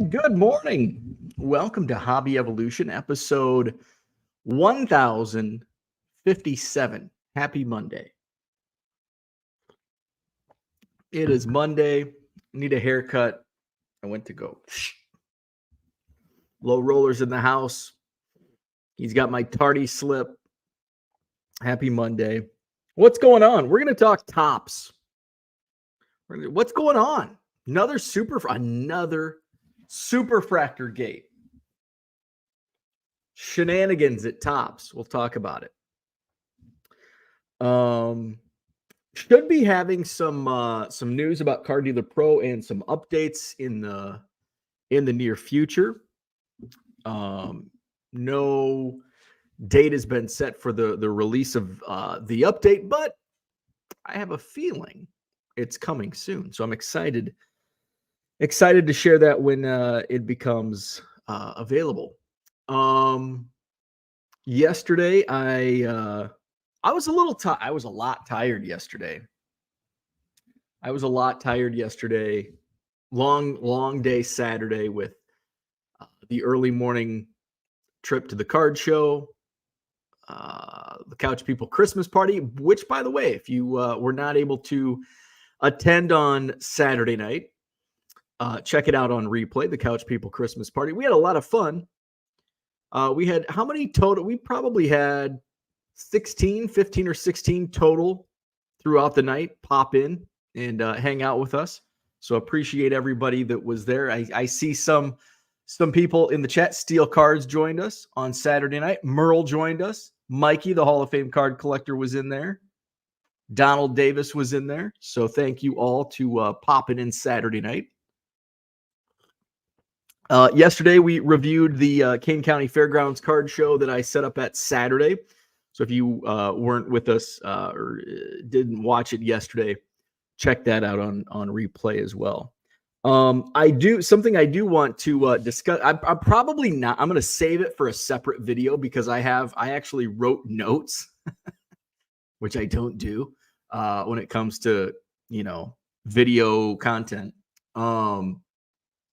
And good morning. Welcome to Hobby Evolution, episode 1057. Happy Monday. It is Monday. Need a haircut. I went to go. Low rollers in the house. He's got my tardy slip. Happy Monday. What's going on? We're going to talk tops. What's going on? Another Superfractor gate. Shenanigans at tops. We'll talk about it. Should be having some news about Car Dealer Pro and some updates in the near future. No date has been set for the release of the update, but I have a feeling it's coming soon. So I'm excited to share that when it becomes available. Yesterday I was a lot tired yesterday. Long day Saturday with the early morning trip to the card show, the Couch People Christmas party, which, by the way, if you were not able to attend on Saturday night, check it out on replay, the Couch People Christmas party. We had a lot of fun. We had how many total? We probably had 15 or 16 total throughout the night pop in and hang out with us. So appreciate everybody that was there. I see some people in the chat. Steel Cards joined us on Saturday night. Merle joined us. Mikey, the Hall of Fame card collector, was in there. Donald Davis was in there. So thank you all to popping in Saturday night. Yesterday, we reviewed the Kane County Fairgrounds card show that I set up at Saturday. So if you weren't with us or didn't watch it yesterday, check that out on replay as well. I do want to discuss. I'm probably not. I'm going to save it for a separate video because I actually wrote notes, which I don't do when it comes to video content.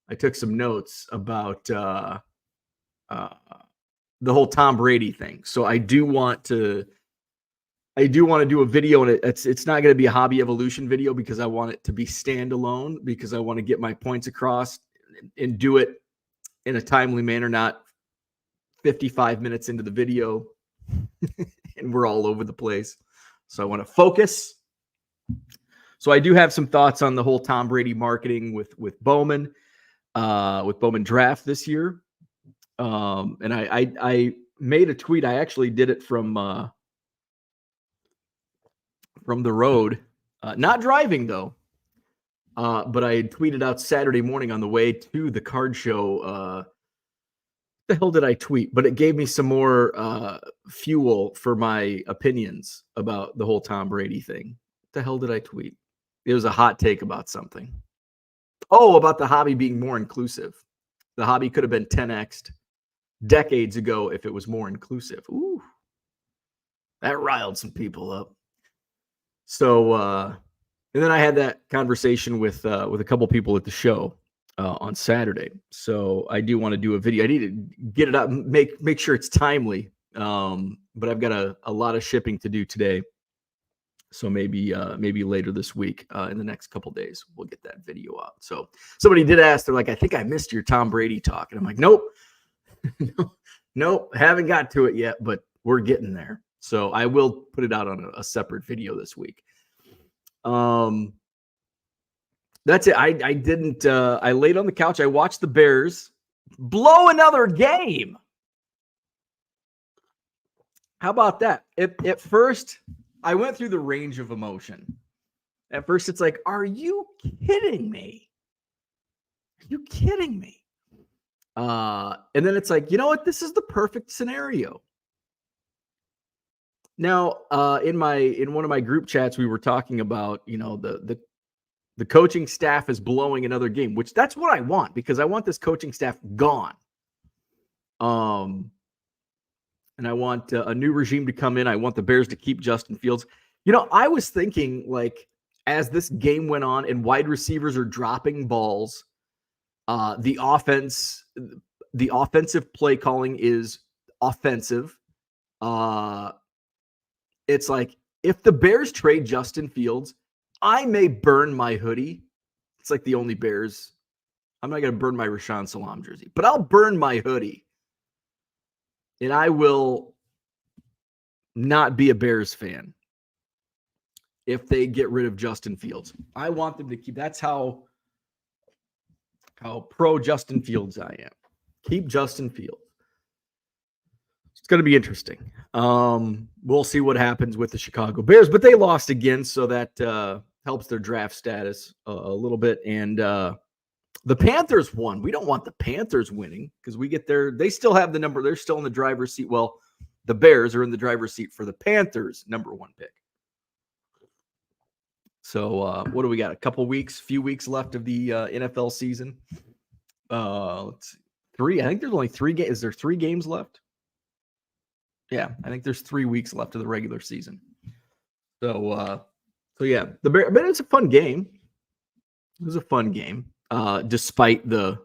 I took some notes about the whole Tom Brady thing. So I do want to do a video, and it's not going to be a Hobby Evolution video because I want it to be standalone, because I want to get my points across and do it in a timely manner, not 55 minutes into the video and we're all over the place. So I want to focus. So I do have some thoughts on the whole Tom Brady marketing with Bowman Draft this year. And I made a tweet. I actually did it from the road, not driving though. But I had tweeted out Saturday morning on the way to the card show. What the hell did I tweet? But it gave me some more fuel for my opinions about the whole Tom Brady thing. What the hell did I tweet? It was a hot take about something. Oh, about the hobby being more inclusive. The hobby could have been 10x'd decades ago if it was more inclusive. Ooh, that riled some people up. So, and then I had that conversation with a couple people at the show on Saturday. So I do want to do a video. I need to get it up, make sure it's timely. But I've got a lot of shipping to do today. So maybe later this week, in the next couple days, we'll get that video out. So somebody did ask, they're like, I think I missed your Tom Brady talk. And I'm like, nope, nope, haven't got to it yet, but we're getting there. So I will put it out on a separate video this week. That's it. I didn't, I laid on the couch. I watched the Bears blow another game. How about that? At first, I went through the range of emotion. At first, it's like, are you kidding me? Are you kidding me? And then it's like, you know what? This is the perfect scenario. Now, in one of my group chats, we were talking about, the coaching staff is blowing another game, which that's what I want, because I want this coaching staff gone. And I want a new regime to come in. I want the Bears to keep Justin Fields. I was thinking, like, as this game went on and wide receivers are dropping balls, The offensive play calling is offensive. It's like if the Bears trade Justin Fields, I may burn my hoodie. It's like the only Bears. I'm not going to burn my Rashawn Salam jersey, but I'll burn my hoodie. And I will not be a Bears fan if they get rid of Justin Fields. I want them to keep. That's how pro Justin Fields I am. Keep Justin Fields. It's going to be interesting. We'll see what happens with the Chicago Bears, but they lost again, so that helps their draft status a little bit. And the Panthers won. We don't want the Panthers winning because we get they still have the number. They're still in the driver's seat. Well, the Bears are in the driver's seat for the Panthers' number 1 pick. So what do we got? Few weeks left of the NFL season. Let's see. 3. I think there's only 3 games. Is there 3 games left? Yeah, I think there's 3 weeks left of the regular season. So yeah, but it's a fun game. It was a fun game, despite the,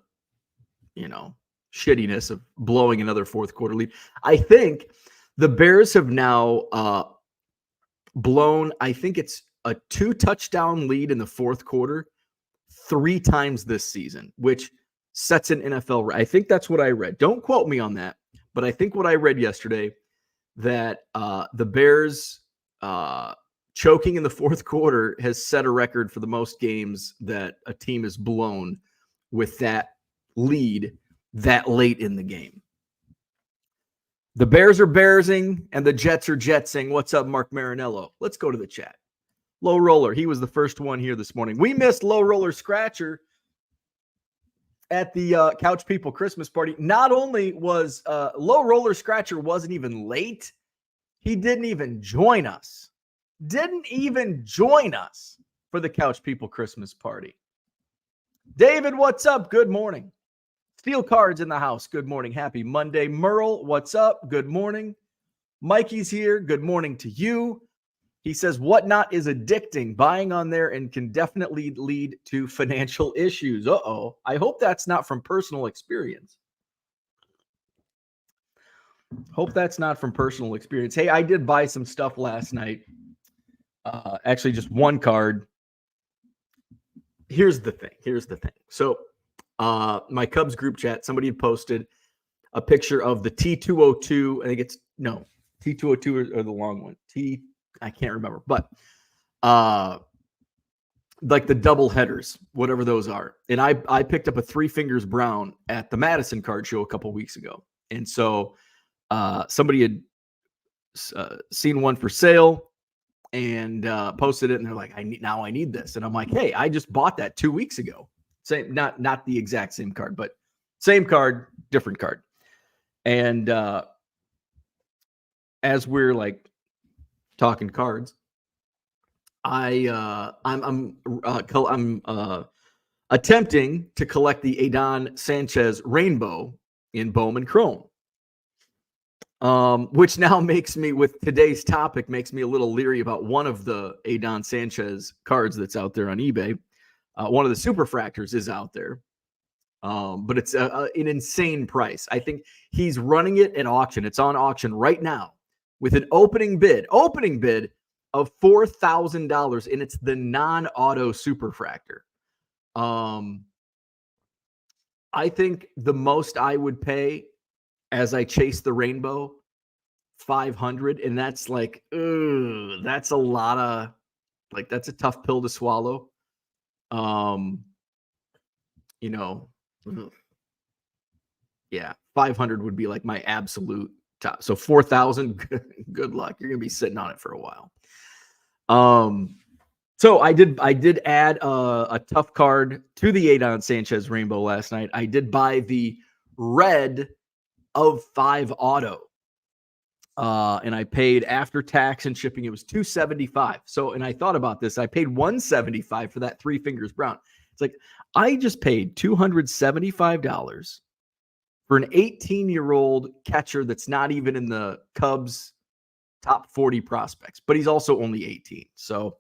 shittiness of blowing another fourth quarter lead. I think the Bears have now blown, I think it's a 2-touchdown lead in the fourth quarter 3 times this season, which sets an NFL. I think that's what I read. Don't quote me on that, but I think what I read yesterday that the Bears choking in the fourth quarter has set a record for the most games that a team has blown with that lead that late in the game. The Bears are Bearsing and the Jets are Jetsing. What's up, Mark Marinello? Let's go to the chat. Low Roller, he was the first one here this morning. We missed Low Roller Scratcher at the Couch People Christmas party. Not only was Low Roller Scratcher wasn't even late, he didn't even join us. Didn't even join us for the Couch People Christmas party. David, what's up? Good morning. Steel Cards in the house. Good morning. Happy Monday. Merle, what's up? Good morning. Mikey's here. Good morning to you. He says, Whatnot is addicting. Buying on there and can definitely lead to financial issues. Uh-oh. I hope that's not from personal experience. Hope that's not from personal experience. Hey, I did buy some stuff last night. Actually, just one card. Here's the thing. So my Cubs group chat, somebody had posted a picture of the T202. I think it's, no, T202 or the long one. I can't remember, but like the double headers, whatever those are. And I picked up a 3 Fingers Brown at the Madison card show a couple weeks ago. And so somebody had seen one for sale and posted it, and they're like, I need this. And I'm like, hey, I just bought that 2 weeks ago. Same, not the exact same card, but same card, different card. And as we're like talking cards, I'm attempting to collect the Adon Sanchez Rainbow in Bowman Chrome. Which now makes me, with today's topic, makes me a little leery about one of the Adon Sanchez cards that's out there on eBay. One of the Superfractors is out there, but it's an insane price. I think he's running it at auction. It's on auction right now with an opening bid of $4,000, and it's the non-auto Superfractor. I think the most I would pay as I chase the rainbow, $500, and that's like, that's a lot of, like, that's a tough pill to swallow. Yeah, 500 would be like my absolute top. So 4,000, good luck. You're gonna be sitting on it for a while. So I did add a tough card to the Adon Sanchez Rainbow last night. I did buy the red of 5 auto. And I paid after tax and shipping, it was $275. So, and I thought about this, I paid $175 for that 3 Fingers Brown. It's like, I just paid $275 for an 18-year-old catcher that's not even in the Cubs top 40 prospects, but he's also only 18. So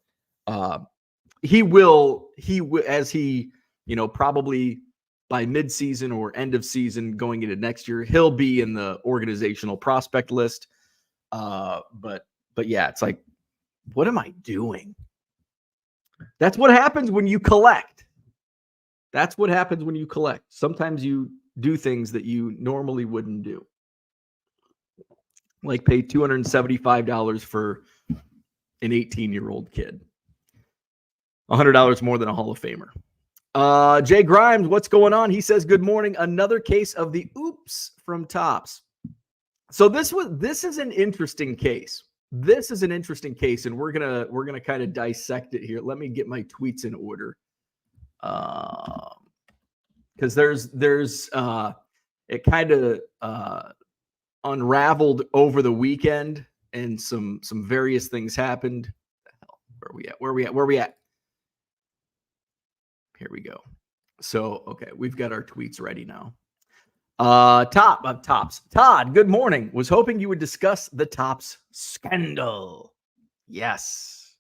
he will, as he, probably by midseason or end of season going into next year, he'll be in the organizational prospect list. But yeah, it's like, what am I doing? That's what happens when you collect. That's what happens when you collect. Sometimes you do things that you normally wouldn't do. Like pay $275 for an 18-year-old kid. $100 more than a Hall of Famer. Jay Grimes, what's going on? He says, good morning. Another case of the oops from Topps. So this is an interesting case. This is an interesting case, and we're gonna kind of dissect it here. Let me get my tweets in order. Because there's it kind of unraveled over the weekend, and some various things happened. Where are we at? Here we go. So, okay, we've got our tweets ready now. Topps. Todd, good morning. Was hoping you would discuss the Topps scandal. Yes.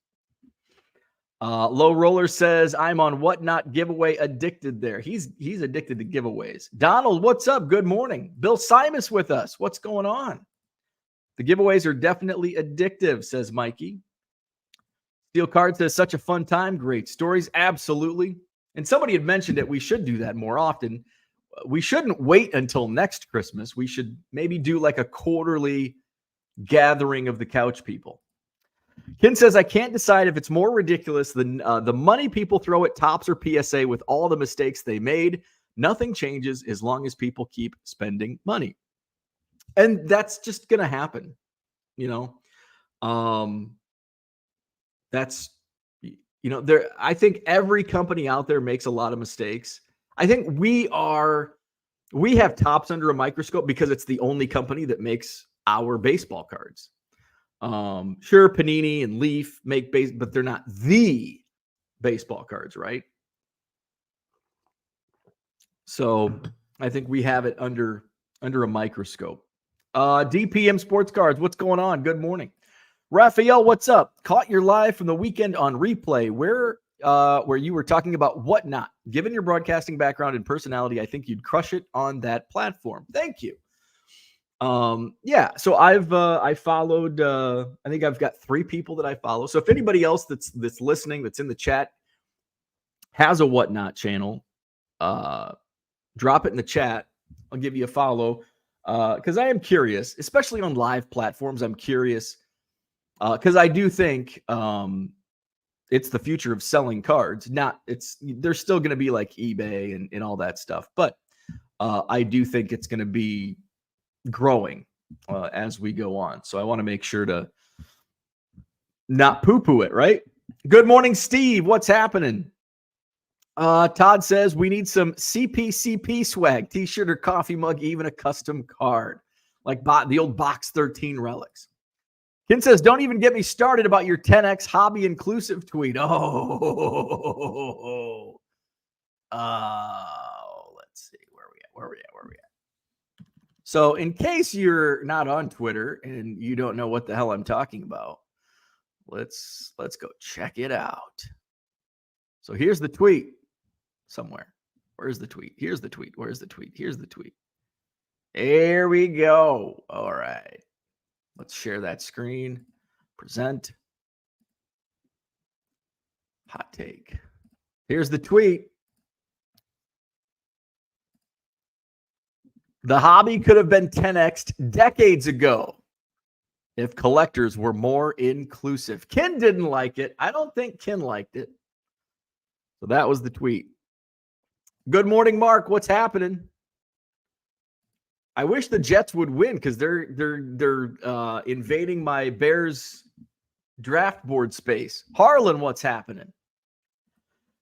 Low Roller says, I'm on Whatnot giveaway addicted there. He's addicted to giveaways. Donald, what's up? Good morning. Bill Simus with us. What's going on? The giveaways are definitely addictive, says Mikey. Steel Card says, such a fun time. Great stories. Absolutely. And somebody had mentioned it. We should do that more often. We shouldn't wait until next Christmas. We should maybe do like a quarterly gathering of the couch people. Ken says, I can't decide if it's more ridiculous than the money people throw at Topps or PSA with all the mistakes they made. Nothing changes as long as people keep spending money. And that's just going to happen. That's, I think every company out there makes a lot of mistakes. I think we have Topps under a microscope because it's the only company that makes our baseball cards. Sure, Panini and Leaf make but they're not the baseball cards, right? So I think we have it under a microscope. DPM Sports Cards, what's going on? Good morning. Raphael, what's up? Caught your live from the weekend on replay where you were talking about Whatnot. Given your broadcasting background and personality, I think you'd crush it on that platform. Thank you. Yeah, so I followed, I think I've got 3 people that I follow. So if anybody else that's listening, that's in the chat, has a Whatnot channel, drop it in the chat. I'll give you a follow. Because I am curious, especially on live platforms. I'm curious because I do think it's the future of selling cards. There's still going to be like eBay and all that stuff, but I do think it's going to be growing as we go on. So I want to make sure to not poo-poo it, right? Good morning, Steve. What's happening? Todd says we need some CPCP swag, t-shirt or coffee mug, even a custom card, like the old Box 13 relics. Ken says, don't even get me started about your 10X hobby inclusive tweet. Let's see. Where are we at? So in case you're not on Twitter and you don't know what the hell I'm talking about, let's go check it out. So here's the tweet somewhere. Where's the tweet? Here's the tweet. Where's the tweet? Here's the tweet. There we go. All right. Let's share that screen. Present. Hot take. Here's the tweet. The hobby could have been 10x'd decades ago if collectors were more inclusive. Ken didn't like it. I don't think Ken liked it. So that was the tweet. Good morning, Mark. What's happening? I wish the Jets would win because they're invading my Bears draft board space. Harlan, what's happening?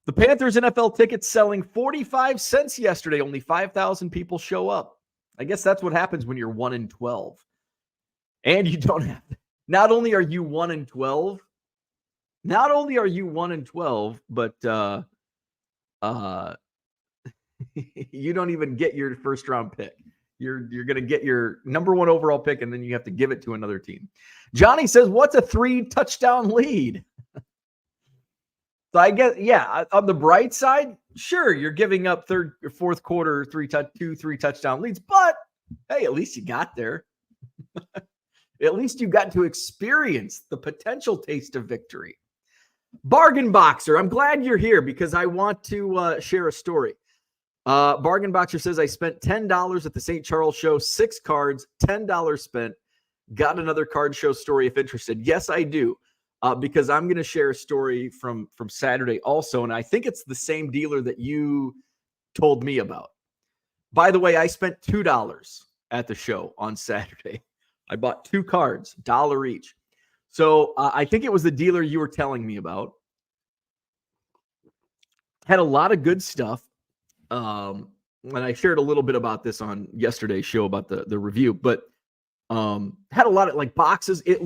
The Panthers NFL tickets selling 45 cents yesterday. Only 5,000 people show up. I guess that's what happens when you're 1-12. And you don't have. Not only are you 1-12, but you don't even get your first round pick. You're going to get your number 1 overall pick, and then you have to give it to another team. Johnny says, what's a 3-touchdown lead? So I guess, yeah, on the bright side, Sure, you're giving up third or fourth quarter, three touchdown leads, but hey, at least you got there. At least you got to experience the potential taste of victory. Bargain Boxer, I'm glad you're here because I want to share a story. Bargain Boxer says, I spent $10 at the St. Charles show, 6 cards, $10 spent. Got another card show story if interested. Yes, I do, because I'm going to share a story from Saturday also, and I think it's the same dealer that you told me about. By the way, I spent $2 at the show on Saturday. I bought 2 cards, $1 each. So I think it was the dealer you were telling me about. Had a lot of good stuff. And I shared a little bit about this on yesterday's show about the review, but had a lot of like boxes. It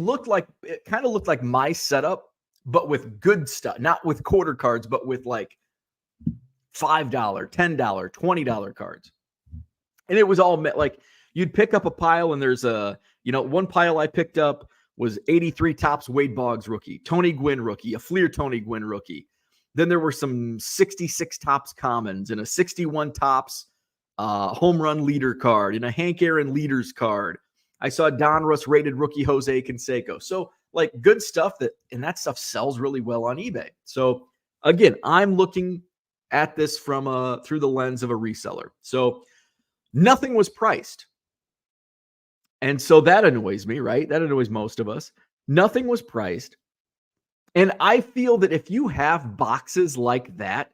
kind of looked like my setup, but with good stuff, not with quarter cards, but with like $5, $10, $20 cards. And it was all like you'd pick up a pile and there's one pile I picked up was 83 Topps Wade Boggs rookie, Tony Gwynn rookie, a Fleer Tony Gwynn rookie. Then there were some 66 Topps commons and a 61 Topps home run leader card and a Hank Aaron leaders card. I saw Donruss rated rookie Jose Canseco. So like good stuff and that stuff sells really well on eBay. So again, I'm looking at this from through the lens of a reseller. So nothing was priced. And so that annoys me, right? That annoys most of us. Nothing was priced. And I feel that if you have boxes like that,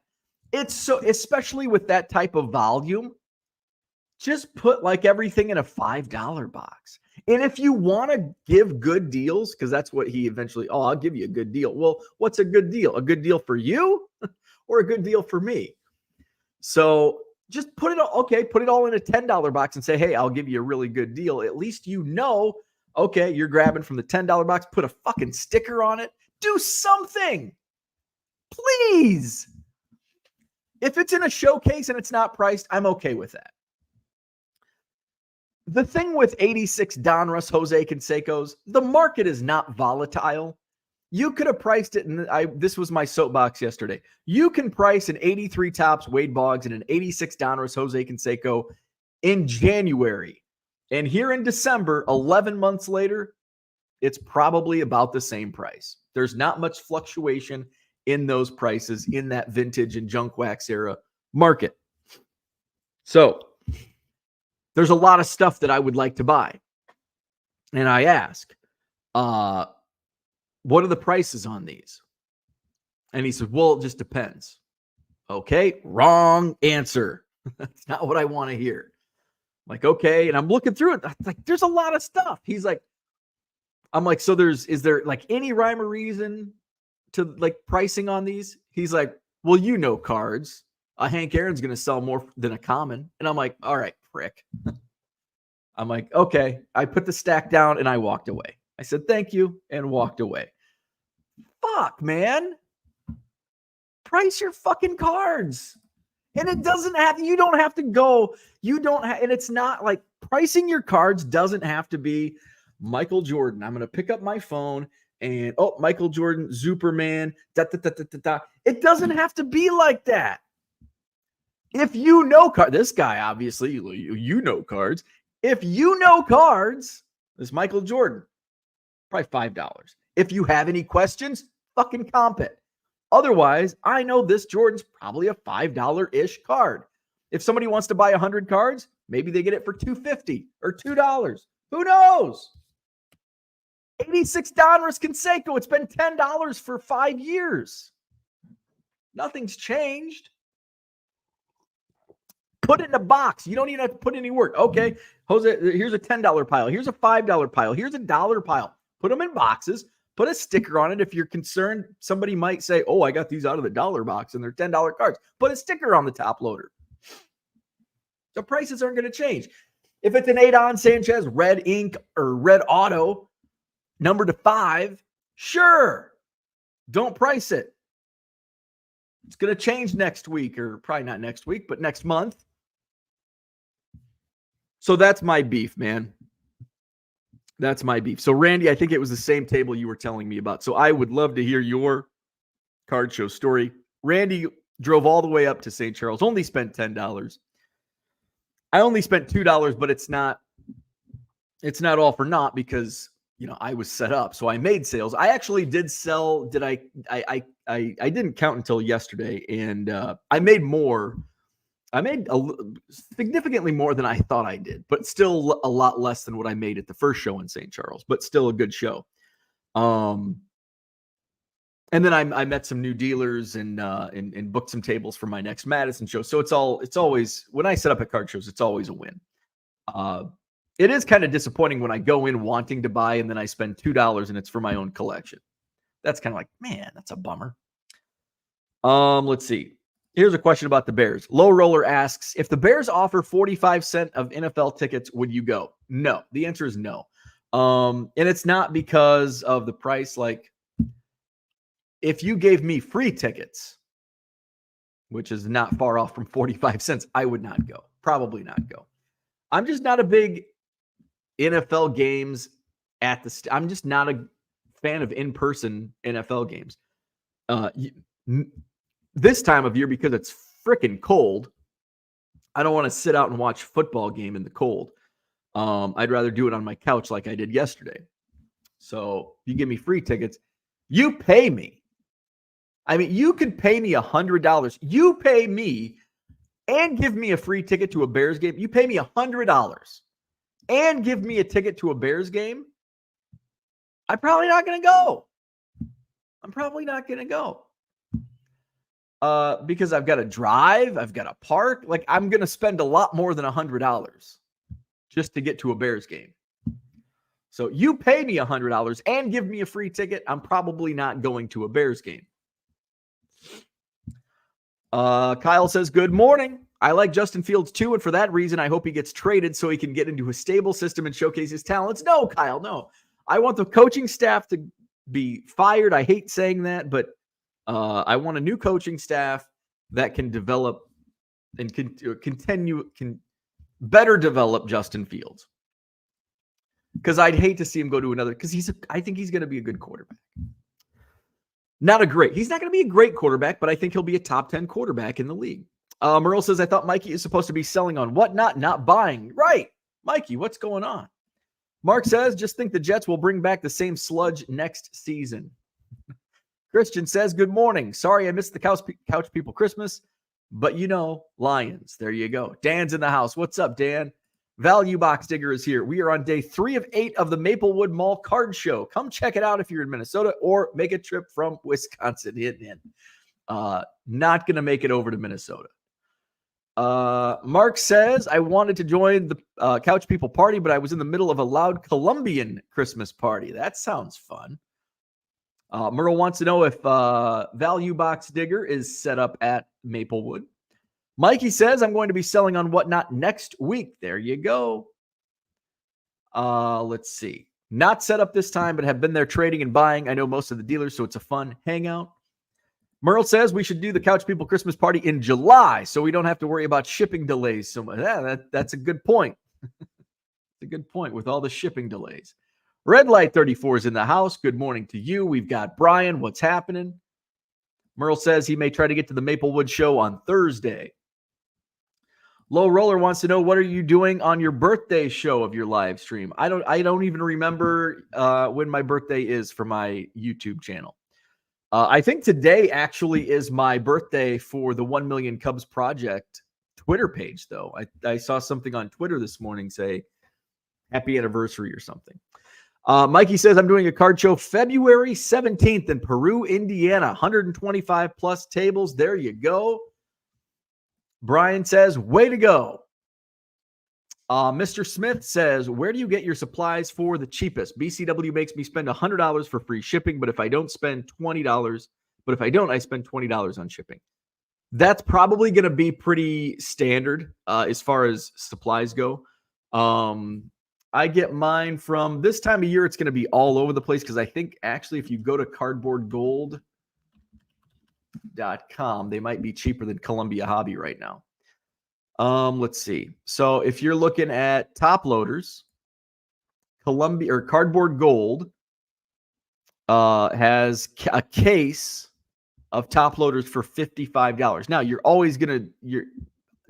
it's so, especially with that type of volume, just put like everything in a $5 box. And if you want to give good deals, because that's what he eventually, I'll give you a good deal. Well, what's a good deal? A good deal for you or a good deal for me? So just put it all in a $10 box and say, hey, I'll give you a really good deal. At least okay, you're grabbing from the $10 box, put a fucking sticker on it. Do something, please. If it's in a showcase and it's not priced, I'm okay with that. The thing with 86 Donruss Jose Cansecos, the market is not volatile. You could have priced it, and this was my soapbox yesterday. You can price an 83 Topps Wade Boggs and an 86 Donruss Jose Canseco in January. And here in December, 11 months later, it's probably about the same price. There's not much fluctuation in those prices in that vintage and junk wax era market. So there's a lot of stuff that I would like to buy. And I ask, what are the prices on these? And he said, well, it just depends. Okay, wrong answer. That's not what I want to hear. Like, okay. And I'm looking through it. Like, there's a lot of stuff. He's like, I'm like, so is there like any rhyme or reason to like pricing on these? He's like, well, cards. Hank Aaron's going to sell more than a common. And I'm like, all right, prick. I'm like, okay. I put the stack down and I walked away. I said, thank you, and walked away. Fuck, man. Price your fucking cards. And you don't have to go. And it's not like pricing your cards doesn't have to be Michael Jordan. I'm going to pick up my phone and, Michael Jordan, Superman, It doesn't have to be like that. If you know cards, this guy, obviously, you know cards. If you know cards, this Michael Jordan, probably $5. If you have any questions, fucking comp it. Otherwise, I know this Jordan's probably a $5-ish card. If somebody wants to buy 100 cards, maybe they get it for $2.50 or $2. Who knows? 86 Donruss Canseco. It's been $10 for 5 years. Nothing's changed. Put it in a box. You don't even have to put any work. Okay, Jose, here's a $10 pile. Here's a $5 pile. Here's a $1 pile. Put them in boxes. Put a sticker on it. If you're concerned, somebody might say, I got these out of the $1 box and they're $10 cards. Put a sticker on the top loader. The prices aren't going to change. If it's an Adon Sanchez red ink or red auto, number to 5, sure. Don't price it. It's going to change next week, or probably not next week, but next month. So that's my beef, man. That's my beef. So, Randy, I think it was the same table you were telling me about. So I would love to hear your card show story. Randy, Drove all the way up to St. Charles. Only spent $10. I only spent $2, but it's not all for naught because I was set up. So I made sales. I actually did sell. I didn't count until yesterday, and I made more. I made significantly more than I thought I did, but still a lot less than what I made at the first show in St. Charles, but still a good show. And then I met some new dealers and booked some tables for my next Madison show. So it's always, when I set up at card shows, it's always a win. It is kind of disappointing when I go in wanting to buy and then I spend $2 and it's for my own collection. That's kind of like, man, that's a bummer. Let's see. Here's a question about the Bears. Low Roller asks, if the Bears offer 45 cents of NFL tickets, would you go? No. The answer is no. And it's not because of the price. Like, if you gave me free tickets, which is not far off from 45 cents, I would not go. Probably not go. I'm just not a big NFL games I'm just not a fan of in-person NFL games. This time of year, because it's freaking cold, I don't want to sit out and watch a football game in the cold. I'd rather do it on my couch like I did yesterday. So if you give me free tickets, you pay me. I mean, you could pay me $100. You pay me and give me a free ticket to a Bears game. You pay me $100 and give me a ticket to a Bears game. I'm probably not going to go. Because I've got to drive. I've got to park. Like, I'm going to spend a lot more than $100 just to get to a Bears game. So you pay me $100 and give me a free ticket. I'm probably not going to a Bears game. Kyle says, good morning. I like Justin Fields too, and for that reason, I hope he gets traded so he can get into a stable system and showcase his talents. No, Kyle, no. I want the coaching staff to be fired. I hate saying that, but I want a new coaching staff that can develop and can better develop Justin Fields. Because I'd hate to see him go to another, because I think he's going to be a good quarterback. He's not going to be a great quarterback, but I think he'll be a top 10 quarterback in the league. Merle says, I thought Mikey is supposed to be selling on whatnot, not buying. Right. Mikey, what's going on? Mark says, just think the Jets will bring back the same sludge next season. Christian says, good morning. Sorry I missed the Couch People Christmas, but Lions. There you go. Dan's in the house. What's up, Dan? Value Box Digger is here. We are on day 3 of 8 of the Maplewood Mall Card Show. Come check it out if you're in Minnesota, or make a trip from Wisconsin. Not going to make it over to Minnesota. Mark says, I wanted to join the Couch People party, but I was in the middle of a loud Colombian Christmas party. That sounds fun. Merle wants to know if Value Box Digger is set up at Maplewood. Mikey says, I'm going to be selling on whatnot next week. There you go. Let's see. Not set up this time, but have been there trading and buying. I know most of the dealers, so it's a fun hangout. Merle says we should do the Couch People Christmas party in July so we don't have to worry about shipping delays so much. Yeah, that's a good point. It's a good point with all the shipping delays. Red Light 34 is in the house. Good morning to you. We've got Brian. What's happening? Merle says he may try to get to the Maplewood show on Thursday. Low Roller wants to know, what are you doing on your birthday show of your live stream? I don't even remember when my birthday is for my YouTube channel. I think today actually is my birthday for the 1 Million Cubs Project Twitter page, though. I saw something on Twitter this morning say happy anniversary or something. Mikey says, I'm doing a card show February 17th in Peru, Indiana. 125 plus tables. There you go. Brian says, way to go. Mr. Smith says, where do you get your supplies for the cheapest? BCW makes me spend $100 for free shipping, but if I don't, I spend $20 on shipping. That's probably going to be pretty standard as far as supplies go. I get mine from this time of year. It's going to be all over the place because I think actually if you go to cardboardgold.com, they might be cheaper than Columbia Hobby right now. Let's see. So if you're looking at top loaders, Columbia or Cardboard Gold has a case of top loaders for $55. Now, you're always going to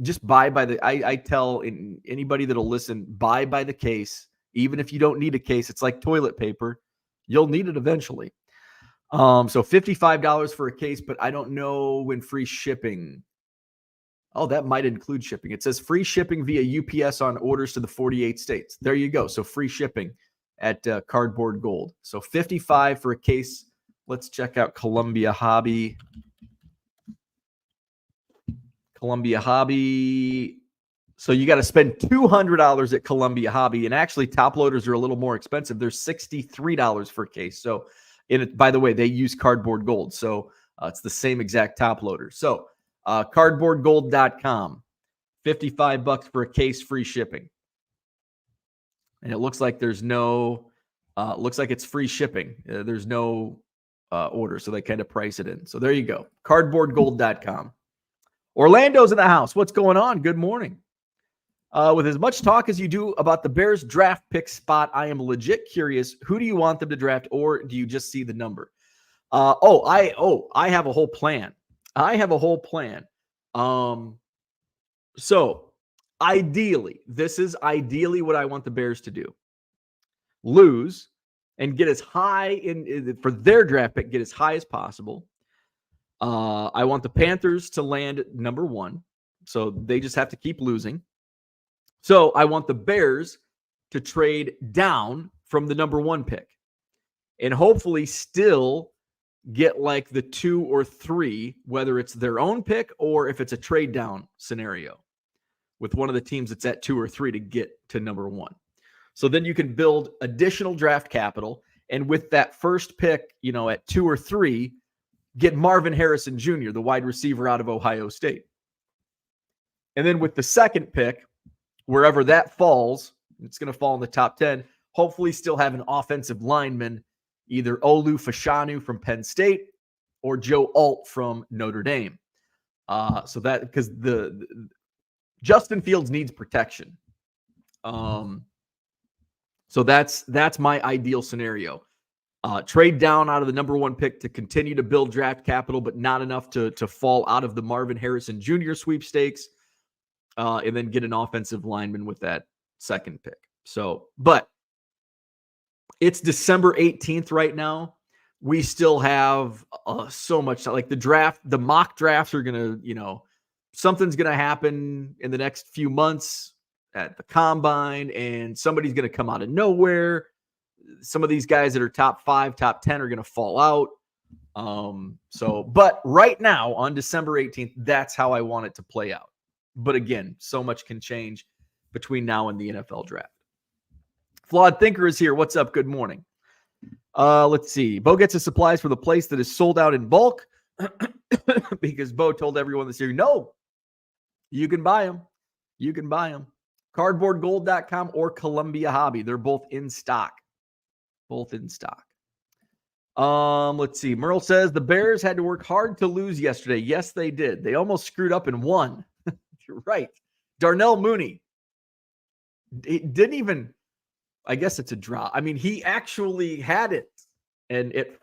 just buy by the I tell anybody that'll listen, buy by the case. Even if you don't need a case, it's like toilet paper. You'll need it eventually. So $55 for a case, but I don't know when free shipping. Oh, that might include shipping. It says free shipping via UPS on orders to the 48 states. There you go. So free shipping at Cardboard Gold. So $55 for a case. Let's check out Columbia Hobby. Columbia Hobby. So you got to spend $200 at Columbia Hobby. And actually, top loaders are a little more expensive. They're $63 for a case. So, by the way, they use Cardboard Gold. So it's the same exact top loader. So cardboardgold.com, $55 for a case, free shipping. And it looks like there's no, looks like it's free shipping. There's no order. So they kind of price it in. So there you go. Cardboardgold.com. Orlando's in the house. What's going on? Good morning. With as much talk as you do about the Bears draft pick spot, I am legit curious. Who do you want them to draft, or do you just see the number? I have a whole plan. So ideally, this is ideally what I want the Bears to do. Lose and get as high for their draft pick, get as high as possible. I want the Panthers to land number 1. So they just have to keep losing. So I want the Bears to trade down from the number 1 pick and hopefully still get like the 2 or 3, whether it's their own pick or if it's a trade down scenario with one of the teams that's at 2 or 3 to get to number 1. So then you can build additional draft capital. And with that first pick, at 2 or 3, get Marvin Harrison Jr., the wide receiver out of Ohio State. And then with the second pick, wherever that falls, it's going to fall in the top 10, hopefully still have an offensive lineman, either Olu Fashanu from Penn State or Joe Alt from Notre Dame. So that, because the Justin Fields needs protection. So that's my ideal scenario. Trade down out of the number 1 pick to continue to build draft capital, but not enough to fall out of the Marvin Harrison Jr. sweepstakes. And then get an offensive lineman with that second pick. So, but it's December 18th right now. We still have so much, like the mock drafts are going to, something's going to happen in the next few months at the combine, and somebody's going to come out of nowhere. Some of these guys that are top 5, top 10 are going to fall out. But right now on December 18th, that's how I want it to play out. But again, so much can change between now and the NFL draft. Flawed Thinker is here. What's up? Good morning. Let's see. Bo gets his supplies for the place that is sold out in bulk because Bo told everyone this year, no, you can buy them. You can buy them. Cardboardgold.com or Columbia Hobby. They're both in stock. Both in stock. Let's see. Merle says the Bears had to work hard to lose yesterday. Yes, they did. They almost screwed up and won. You're right. Darnell Mooney. It didn't even, I guess it's a draw. I mean, he actually had it and it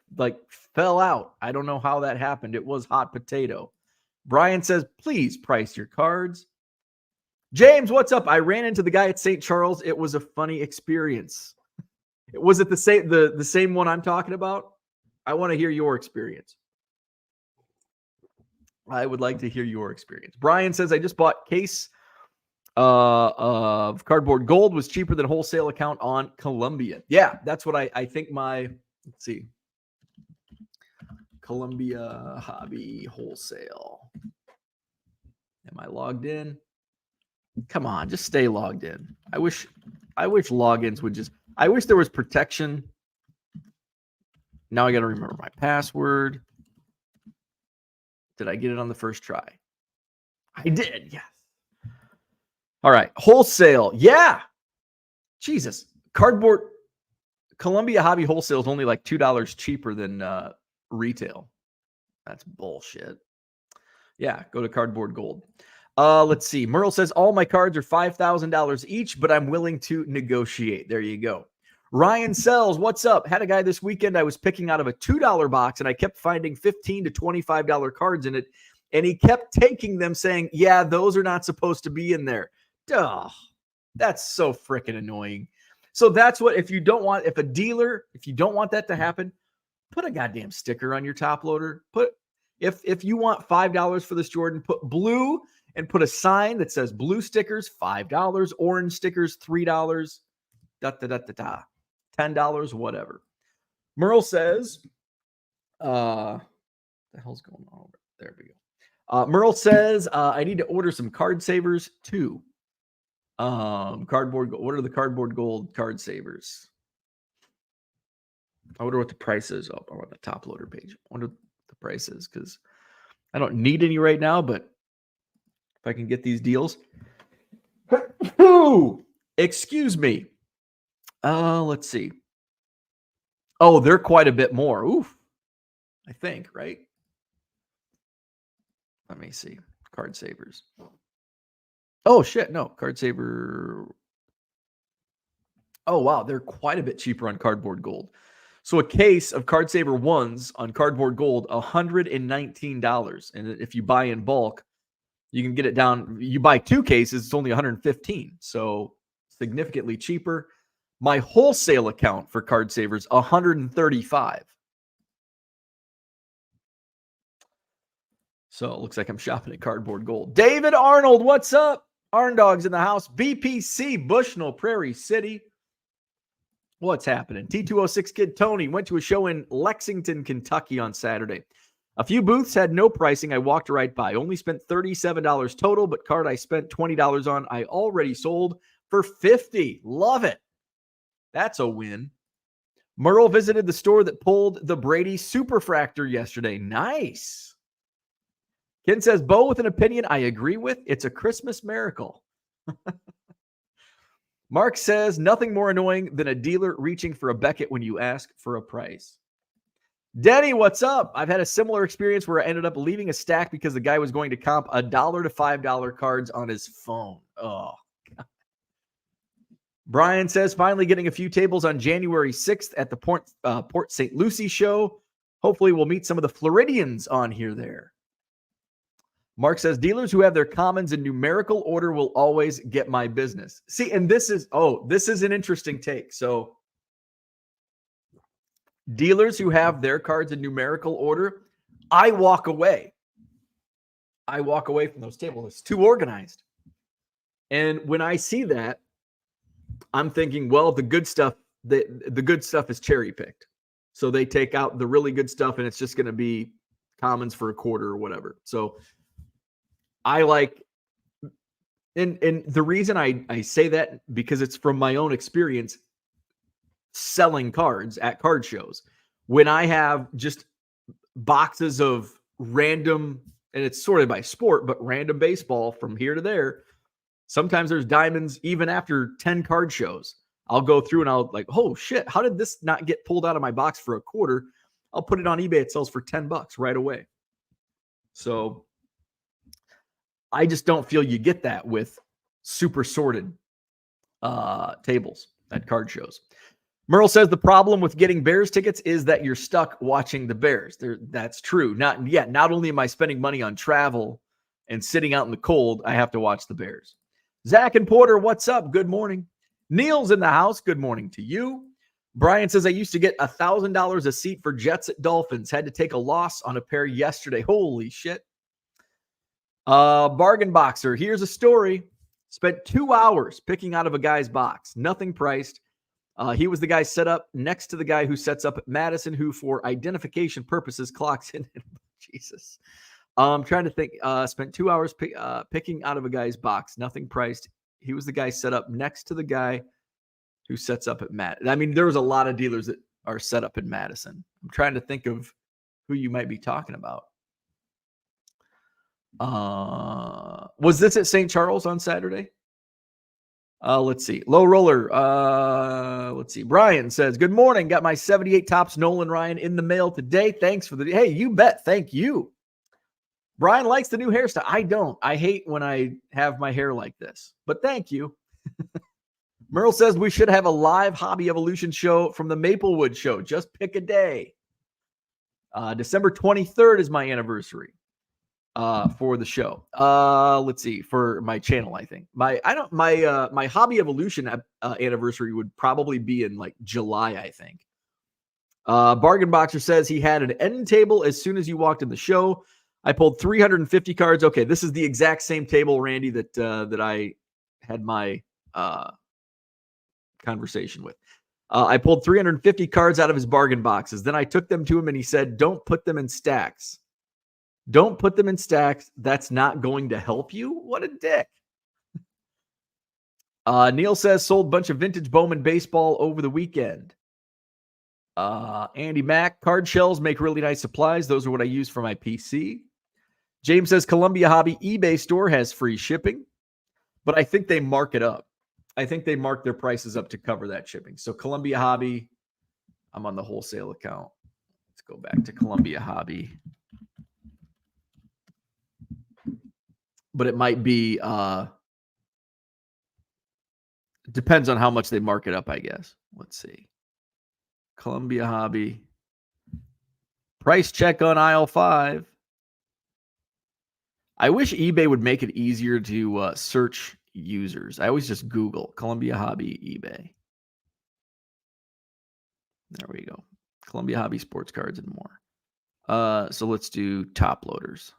fell out. I don't know how that happened. It was hot potato. Brian says, please price your cards. James, what's up? I ran into the guy at St. Charles. It was a funny experience. Was it the same one I'm talking about? I want to hear your experience. I would like to hear your experience. Brian says, I just bought case of Cardboard Gold, was cheaper than wholesale account on Columbia. Yeah, that's what I think let's see. Columbia Hobby Wholesale. Am I logged in? Come on, just stay logged in. I wish logins would I wish there was protection. Now I got to remember my password. Did I get it on the first try? I did, yes. All right, wholesale. Yeah. Jesus. Columbia Hobby Wholesale is only like $2 cheaper than retail. That's bullshit. Yeah, go to Cardboard Gold. Let's see. Merle says, all my cards are $5,000 each, but I'm willing to negotiate. There you go. Ryan Sells, what's up? Had a guy this weekend I was picking out of a $2 box, and I kept finding $15 to $25 cards in it, and he kept taking them saying, yeah, those are not supposed to be in there. Duh, that's so freaking annoying. So that's what, if you don't want that to happen, put a goddamn sticker on your top loader. If you want $5 for this Jordan, put blue and put a sign that says blue stickers, $5, orange stickers, $3, $10, whatever. Merle says, the hell's going on over there? We go. Merle says, I need to order some card savers too. Cardboard. What are the cardboard gold card savers? I wonder what the price is. Oh, I'm on the top loader page. I wonder what the price is, because I don't need any right now, but if I can get these deals. Excuse me. Let's see. Oh, they're quite a bit more. Oof. I think, right? Let me see. Card savers. Oh, shit. No. Card saver. Oh, wow. They're quite a bit cheaper on cardboard gold. So a case of card saver ones on cardboard gold, $119. And if you buy in bulk, you can get it down. You buy 2 cases, it's only $115. So significantly cheaper. My wholesale account for card savers, $135. So it looks like I'm shopping at cardboard gold. David Arnold, what's up? Arndog's in the house. BPC, Bushnell, Prairie City. What's happening? T206 Kid Tony went to a show in Lexington, Kentucky on Saturday. A few booths had no pricing. I walked right by. Only spent $37 total, but card I spent $20 on, I already sold for $50. Love it. That's a win. Merle visited the store that pulled the Brady Superfractor yesterday. Nice. Ken says, Bo with an opinion I agree with. It's a Christmas miracle. Mark says, nothing more annoying than a dealer reaching for a Beckett when you ask for a price. Denny, what's up? I've had a similar experience where I ended up leaving a stack because the guy was going to comp $1 to $5 cards on his phone. Oh, God. Brian says, finally getting a few tables on January 6th at the Port St. Lucie show. Hopefully we'll meet some of the Floridians on here there. Mark says, dealers who have their commons in numerical order will always get my business. See, and this is an interesting take. So dealers who have their cards in numerical order, I walk away. I walk away from those tables. It's too organized. And when I see that, I'm thinking, well, the good stuff is cherry picked. So they take out the really good stuff and it's just going to be commons for a quarter or whatever. So I like, and the reason I say that, because it's from my own experience selling cards at card shows. When I have just boxes of random, and it's sorted by sport, but random baseball from here to there, sometimes there's diamonds even after 10 card shows. I'll go through and I'll like, oh shit, how did this not get pulled out of my box for a quarter? I'll put it on eBay. It sells for $10 right away. So I just don't feel you get that with super sorted tables at card shows. Merle says the problem with getting Bears tickets is that you're stuck watching the Bears. That's true. Not only am I spending money on travel and sitting out in the cold, I have to watch the Bears. Zach and Porter, what's up? Good morning. Neil's in the house. Good morning to you. Brian says, I used to get $1,000 a seat for Jets at Dolphins. Had to take a loss on a pair yesterday. Holy shit. Bargain Boxer, here's a story. Spent 2 hours picking out of a guy's box. Nothing priced. He was the guy set up next to the guy who sets up at Madison, who for identification purposes clocks in. Jesus. I'm trying to think. Spent 2 hours picking out of a guy's box. Nothing priced. He was the guy set up next to the guy who sets up at Madison. I mean, there was a lot of dealers that are set up in Madison. I'm trying to think of who you might be talking about. Was this at St. Charles on Saturday? Let's see. Low roller. Let's see. Brian says, good morning. Got my 78 Topps Nolan Ryan in the mail today. Thanks for the, hey, you bet. Thank you. Brian likes the new hairstyle. I don't. I hate when I have my hair like this, but thank you. Merle says we should have a live Hobby Evolution show from the Maplewood show. Just pick a day. December 23rd is my anniversary for the show. Let's see, for my channel, I think. My Hobby Evolution anniversary would probably be in like July, I think. Bargain Boxer says he had an end table as soon as you walked in the show. I pulled 350 cards. Okay, this is the exact same table, Randy, that I had my conversation with. I pulled 350 cards out of his bargain boxes. Then I took them to him and he said, don't put them in stacks. Don't put them in stacks. That's not going to help you. What a dick. Neil says sold a bunch of vintage Bowman baseball over the weekend. Andy Mack, card shells make really nice supplies. Those are what I use for my PC. James says Columbia Hobby eBay store has free shipping, but I think they mark it up. I think they mark their prices up to cover that shipping. So Columbia Hobby, I'm on the wholesale account. Let's go back to Columbia Hobby. But it might be, depends on how much they mark it up, I guess. Let's see. Columbia Hobby. Price check on aisle 5. I wish eBay would make it easier to search users. I always just Google Columbia Hobby eBay. There we go. Columbia Hobby sports cards and more. So let's do top loaders.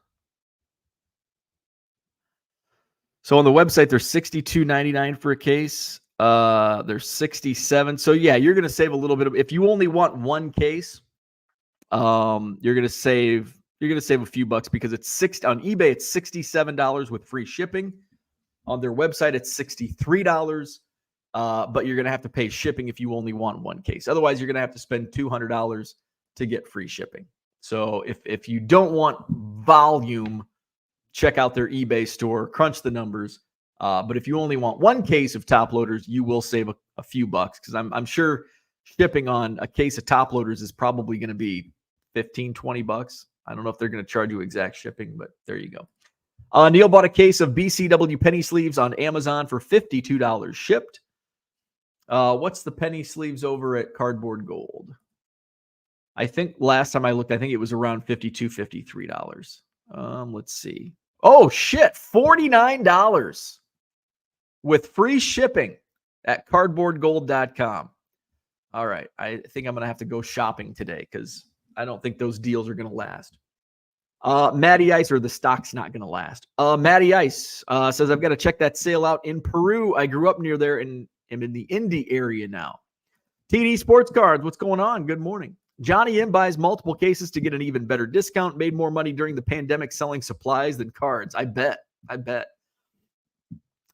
So on the website, they're $62.99 for a case. They're $67. So yeah, you're going to save a little bit of, if you only want one case, you're going to save a few bucks because it's on eBay, it's $67 with free shipping. On their website, it's $63. But you're going to have to pay shipping if you only want one case. Otherwise, you're going to have to spend $200 to get free shipping. So if you don't want volume, check out their eBay store, crunch the numbers. But if you only want one case of top loaders, you will save a few bucks because I'm sure shipping on a case of top loaders is probably going to be $15-20. I don't know if they're going to charge you exact shipping, but there you go. Neil bought a case of BCW penny sleeves on Amazon for $52 shipped. What's the penny sleeves over at Cardboard Gold? I think last time I looked, I think it was around $52, $53. Let's see. Oh, shit. $49 with free shipping at cardboardgold.com. All right. I think I'm going to have to go shopping today because I don't think those deals are going to last. Matty Ice, or the stock's not going to last. Matty Ice says, I've got to check that sale out in Peru. I grew up near there and am in the Indy area now. TD Sports Cards, what's going on? Good morning. Johnny M buys multiple cases to get an even better discount. Made more money during the pandemic selling supplies than cards. I bet.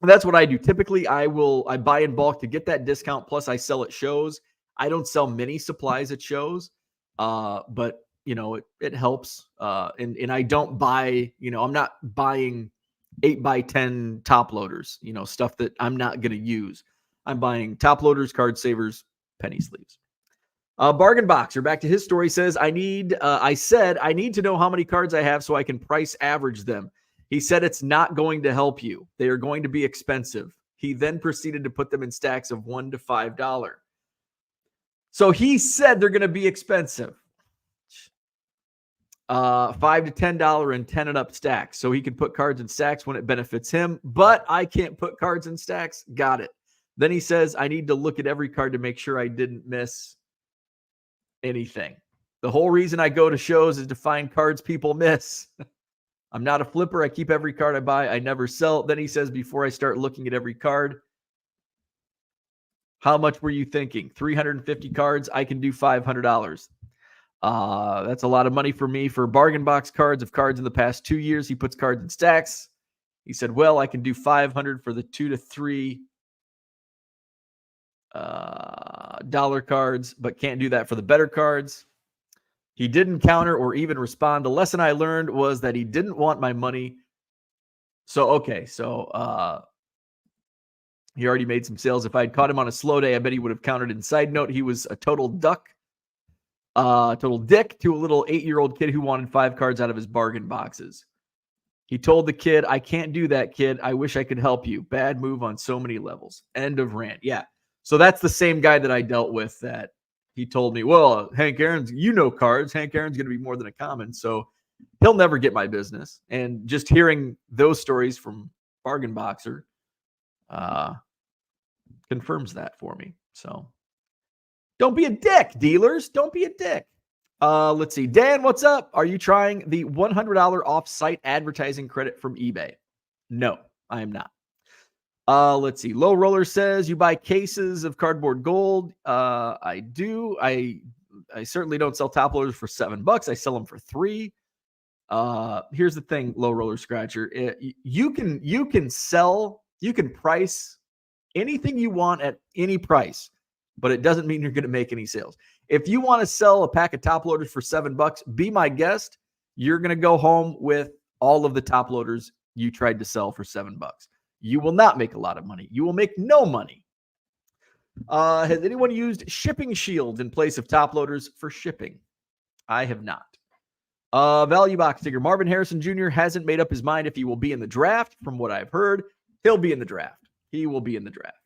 That's what I do. Typically, I buy in bulk to get that discount. Plus, I sell at shows. I don't sell many supplies at shows, but it helps. And I don't buy. I'm not buying 8x10 top loaders. Stuff that I'm not going to use. I'm buying top loaders, card savers, penny sleeves. Bargain Boxer, back to his story, says, I said I need to know how many cards I have so I can price average them. He said it's not going to help you. They are going to be expensive. He then proceeded to put them in stacks of $1 to $5. So he said they're going to be expensive. $5 to $10 and 10 and up stacks. So he can put cards in stacks when it benefits him, but I can't put cards in stacks. Got it. Then he says, I need to look at every card to make sure I didn't miss anything. The whole reason I go to shows is to find cards people miss. I'm not a flipper. I keep every card I buy. I never sell. Then he says, before I start looking at every card, how much were you thinking? 350 cards. I can do $500. That's a lot of money for me for bargain box cards of cards in the past 2 years. He puts cards in stacks. He said, well, I can do 500 for the 2 to 3 dollar cards, but can't do that for the better cards. He didn't counter or even respond. The lesson I learned was that he didn't want my money. So he already made some sales. If I'd caught him on a slow day, I bet he would have countered. And side note, he was a total dick to a little 8-year-old kid who wanted 5 cards out of his bargain boxes. He told the kid, I can't do that, kid. I wish I could help you. Bad move on so many levels. End of rant. Yeah. So that's the same guy that I dealt with that he told me, well, Hank Aaron's, cards. Hank Aaron's going to be more than a common. So he'll never get my business. And just hearing those stories from Bargain Boxer confirms that for me. So don't be a dick, dealers. Don't be a dick. Let's see. Dan, what's up? Are you trying the $100 off-site advertising credit from eBay? No, I am not. Let's see. Low Roller says you buy cases of cardboard gold. I do. I certainly don't sell top loaders for $7. I sell them for $3. Here's the thing, Low Roller Scratcher. You can price anything you want at any price, but it doesn't mean you're going to make any sales. If you want to sell a pack of top loaders for $7, be my guest. You're going to go home with all of the top loaders you tried to sell for $7. You will not make a lot of money. You will make no money. Has anyone used shipping shields in place of top loaders for shipping? I have not. Value box digger. Marvin Harrison Jr. hasn't made up his mind if he will be in the draft. From what I've heard, he'll be in the draft. He will be in the draft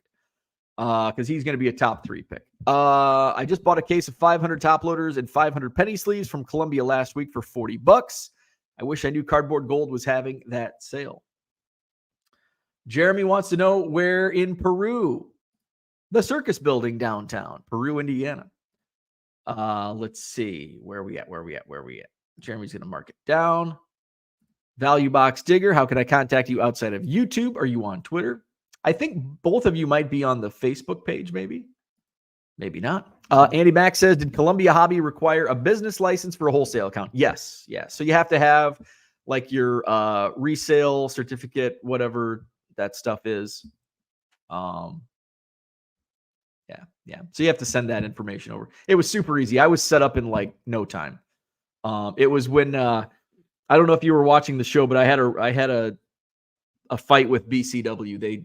because he's going to be a top 3 pick. I just bought a case of 500 top loaders and 500 penny sleeves from Columbia last week for $40. I wish I knew Cardboard Gold was having that sale. Jeremy wants to know where in Peru. The Circus Building downtown, Peru, Indiana. Let's see. Where are we at? Jeremy's going to mark it down. Value Box Digger. How can I contact you outside of YouTube? Are you on Twitter? I think both of you might be on the Facebook page, maybe. Maybe not. Andy Mack says, did Columbia Hobby require a business license for a wholesale account? Yes. So you have to have like your resale certificate, whatever that stuff is. Yeah. So you have to send that information over. It was super easy. I was set up in like no time. It was when I don't know if you were watching the show, but I had a fight with BCW. They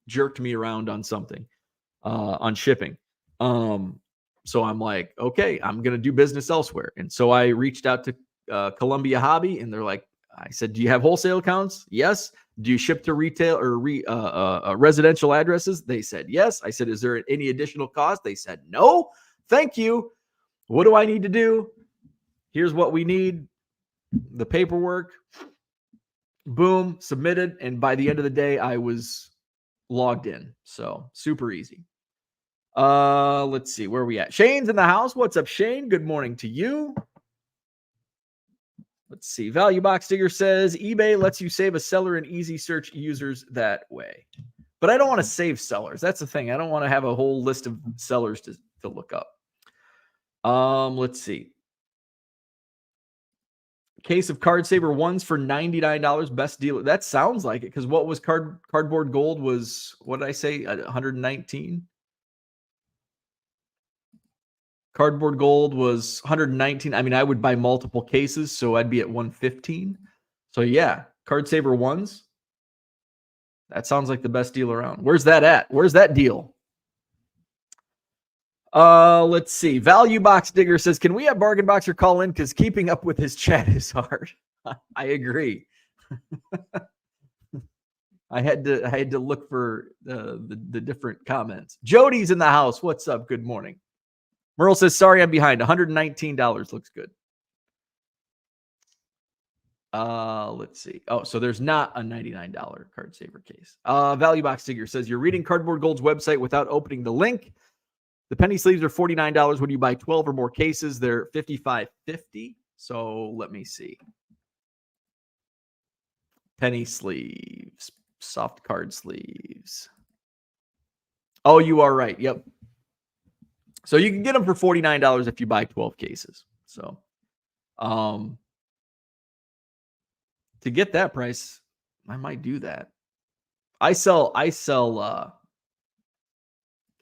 jerked me around on something on shipping. So I'm like, okay, I'm gonna do business elsewhere. And so I reached out to Columbia Hobby, and they're like, I said, do you have wholesale accounts? Yes. Do you ship to retail or residential addresses? They said yes. I said, is there any additional cost? They said no. Thank you. What do I need to do? Here's what we need. The paperwork. Boom, submitted. And by the end of the day, I was logged in. So super easy. Let's see. Where are we at? Shane's in the house. What's up, Shane? Good morning to you. Let's see. Value Box Digger says eBay lets you save a seller and easy search users that way. But I don't want to save sellers. That's the thing. I don't want to have a whole list of sellers to look up. Let's see. Case of Card Saver ones for $99. Best deal. That sounds like it, because what was Cardboard Gold was, what did I say? 119. Cardboard Gold was 119. I mean, I would buy multiple cases, so I'd be at 115. So yeah, Card Saver ones. That sounds like the best deal around. Where's that at? Where's that deal? Let's see. Value Box Digger says, can we have Bargain Boxer call in? Because keeping up with his chat is hard. I agree. I had to look for the different comments. Jody's in the house. What's up? Good morning. Merle says, sorry, I'm behind. $119 looks good. Let's see. Oh, so there's not a $99 Card Saver case. Value Box Digger says, you're reading Cardboard Gold's website without opening the link. The penny sleeves are $49. When you buy 12 or more cases, they're $55.50. So let me see. Penny sleeves, soft card sleeves. Oh, you are right. Yep. So you can get them for $49 if you buy 12 cases. So to get that price, I might do that. I sell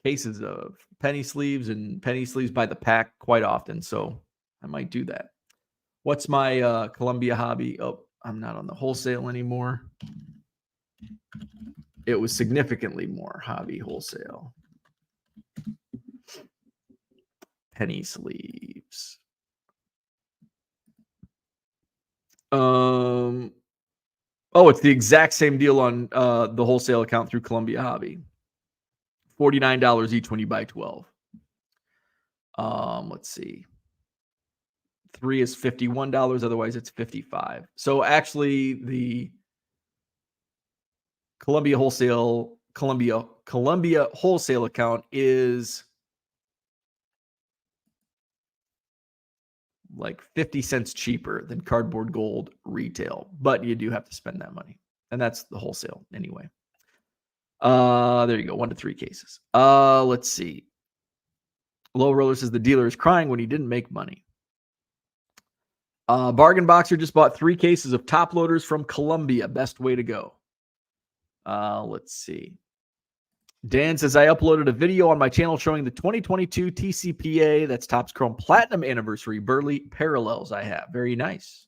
cases of penny sleeves and penny sleeves by the pack quite often, so I might do that. What's my Columbia Hobby? Oh, I'm not on the wholesale anymore. It was significantly more hobby wholesale. Penny sleeves. Oh, it's the exact same deal on the wholesale account through Columbia Hobby. $49 each when you buy 12. Let's see. 3 is $51. Otherwise, it's $55. So actually, the Columbia wholesale account is like 50 cents cheaper than Cardboard Gold retail, but you do have to spend that money, and that's the wholesale anyway. There you go. 1 to 3 cases. Let's see. Low Roller says the dealer is crying when he didn't make money. Bargain Boxer just bought 3 cases of top loaders from Columbia. Best way to go. Let's see. Dan says, I uploaded a video on my channel showing the 2022 TCPA, that's Topps Chrome Platinum Anniversary Burley parallels I have. Very nice.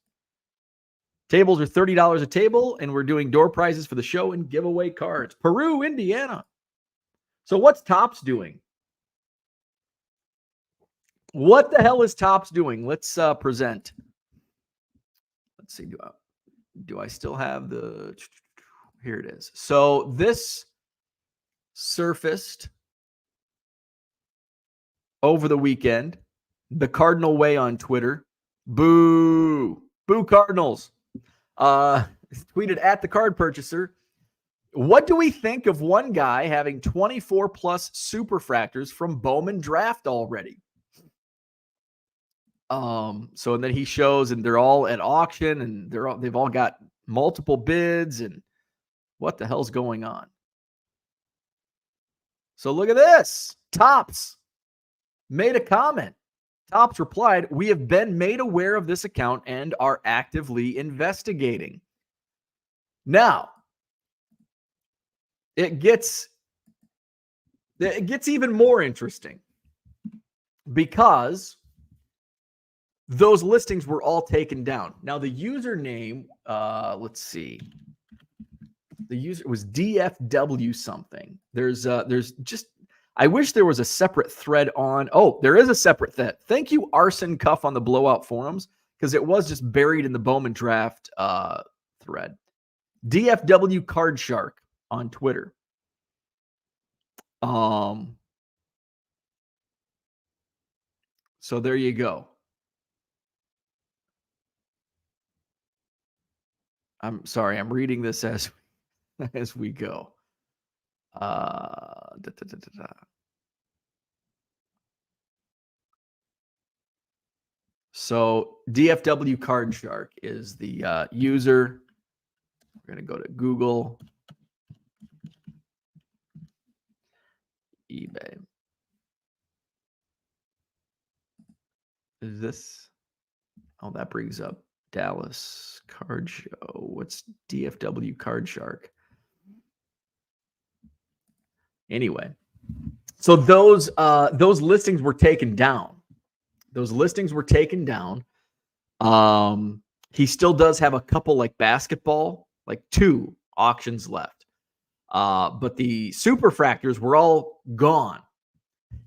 Tables are $30 a table, and we're doing door prizes for the show and giveaway cards. Peru, Indiana. So what's Topps doing? What the hell is Topps doing? Let's present. Let's see. Do I still have the... Here it is. So this surfaced over the weekend. The Cardinal Way on Twitter. Boo. Boo Cardinals. Tweeted at the card purchaser. What do we think of one guy having 24 plus Superfractors from Bowman Draft already? So and then he shows, and they're all at auction, and they've all got multiple bids, and what the hell's going on? So look at this. Topps made a comment. Topps replied, we have been made aware of this account and are actively investigating. Now, it gets even more interesting because those listings were all taken down. Now, the username, let's see. The user was DFW something. There's just, I wish there was a separate thread on. Oh, there is a separate thread. Thank you, Arson Cuff on the Blowout forums, because it was just buried in the Bowman Draft thread. DFW Card Shark on Twitter. So there you go. I'm sorry, I'm reading this as we go. So DFW Card Shark is the user. We're going to go to Google, eBay. Is this? Oh, that brings up Dallas Card Show. What's DFW Card Shark? Anyway, so those listings were taken down. Those listings were taken down. He still does have a couple like basketball, like 2 auctions left. But the Superfractors were all gone.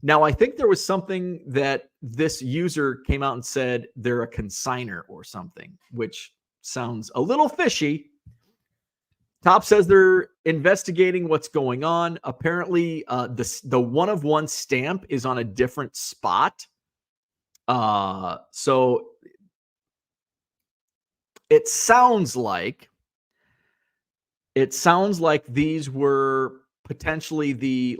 Now, I think there was something that this user came out and said they're a consigner or something, which sounds a little fishy. Top says they're investigating what's going on. Apparently, the one-of-one stamp is on a different spot. So it sounds like these were potentially the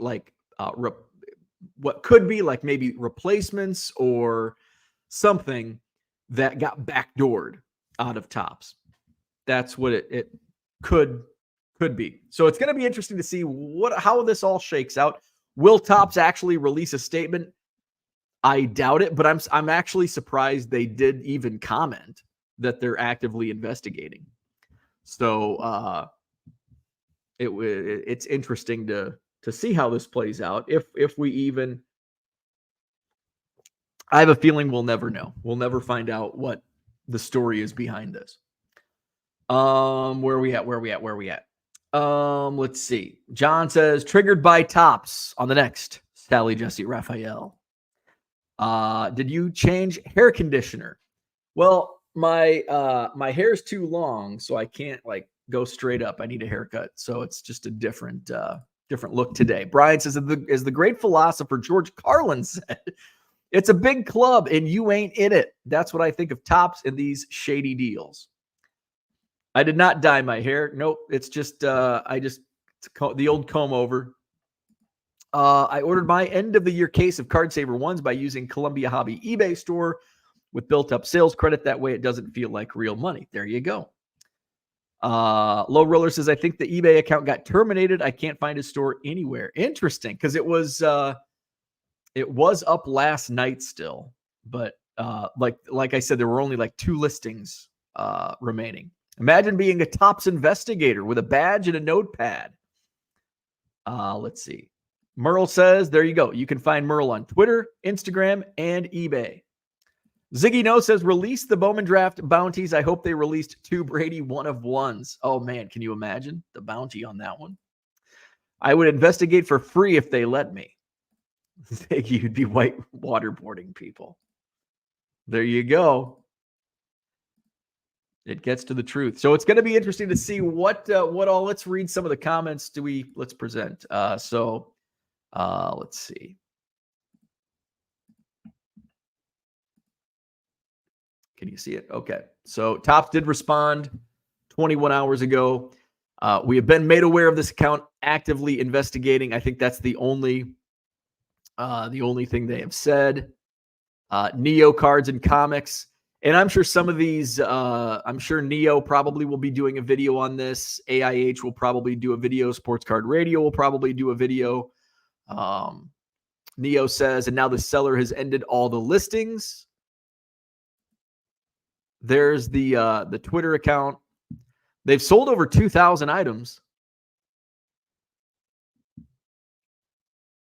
what could be like maybe replacements or something that got backdoored out of Topps. That's what it could be. So it's going to be interesting to see how this all shakes out. Will Topps actually release a statement? I doubt it, but I'm actually surprised they did even comment that they're actively investigating. So it's interesting to see how this plays out. If we even, I have a feeling we'll never know. We'll never find out what the story is behind this. Where are we at? Let's see. John says, triggered by Topps on the next Sally Jesse Raphael. Did you change hair conditioner? Well, my hair is too long, so I can't like go straight up. I need a haircut, so it's just a different look today. Brian says, as the great philosopher George Carlin said, it's a big club and you ain't in it. That's what I think of Topps in these shady deals. I did not dye my hair. Nope, it's just the old comb over. I ordered my end of the year case of Card Saver ones by using Columbia Hobby eBay store with built up sales credit. That way it doesn't feel like real money. There you go. Low Roller says, I think the eBay account got terminated. I can't find his store anywhere. Interesting, because it was up last night still, but like I said, there were only like 2 listings remaining. Imagine being a Topps investigator with a badge and a notepad. Let's see. Merle says, there you go. You can find Merle on Twitter, Instagram, and eBay. Ziggy No says, release the Bowman Draft bounties. I hope they released 2 Brady 1-of-1s. Oh, man, can you imagine the bounty on that one? I would investigate for free if they let me. Ziggy, you'd be waterboarding people. There you go. It gets to the truth. So it's going to be interesting to see what all. Let's read some of the comments. Let's present. Let's see. Can you see it? Okay. So Topps did respond 21 hours ago. We have been made aware of this account, actively investigating. I think that's the only thing they have said. Neo cards and comics. And I'm sure some of these, I'm sure Neo probably will be doing a video on this. AIH will probably do a video. Sports Card Radio will probably do a video. Neo says, and now the seller has ended all the listings. There's the Twitter account. They've sold over 2,000 items.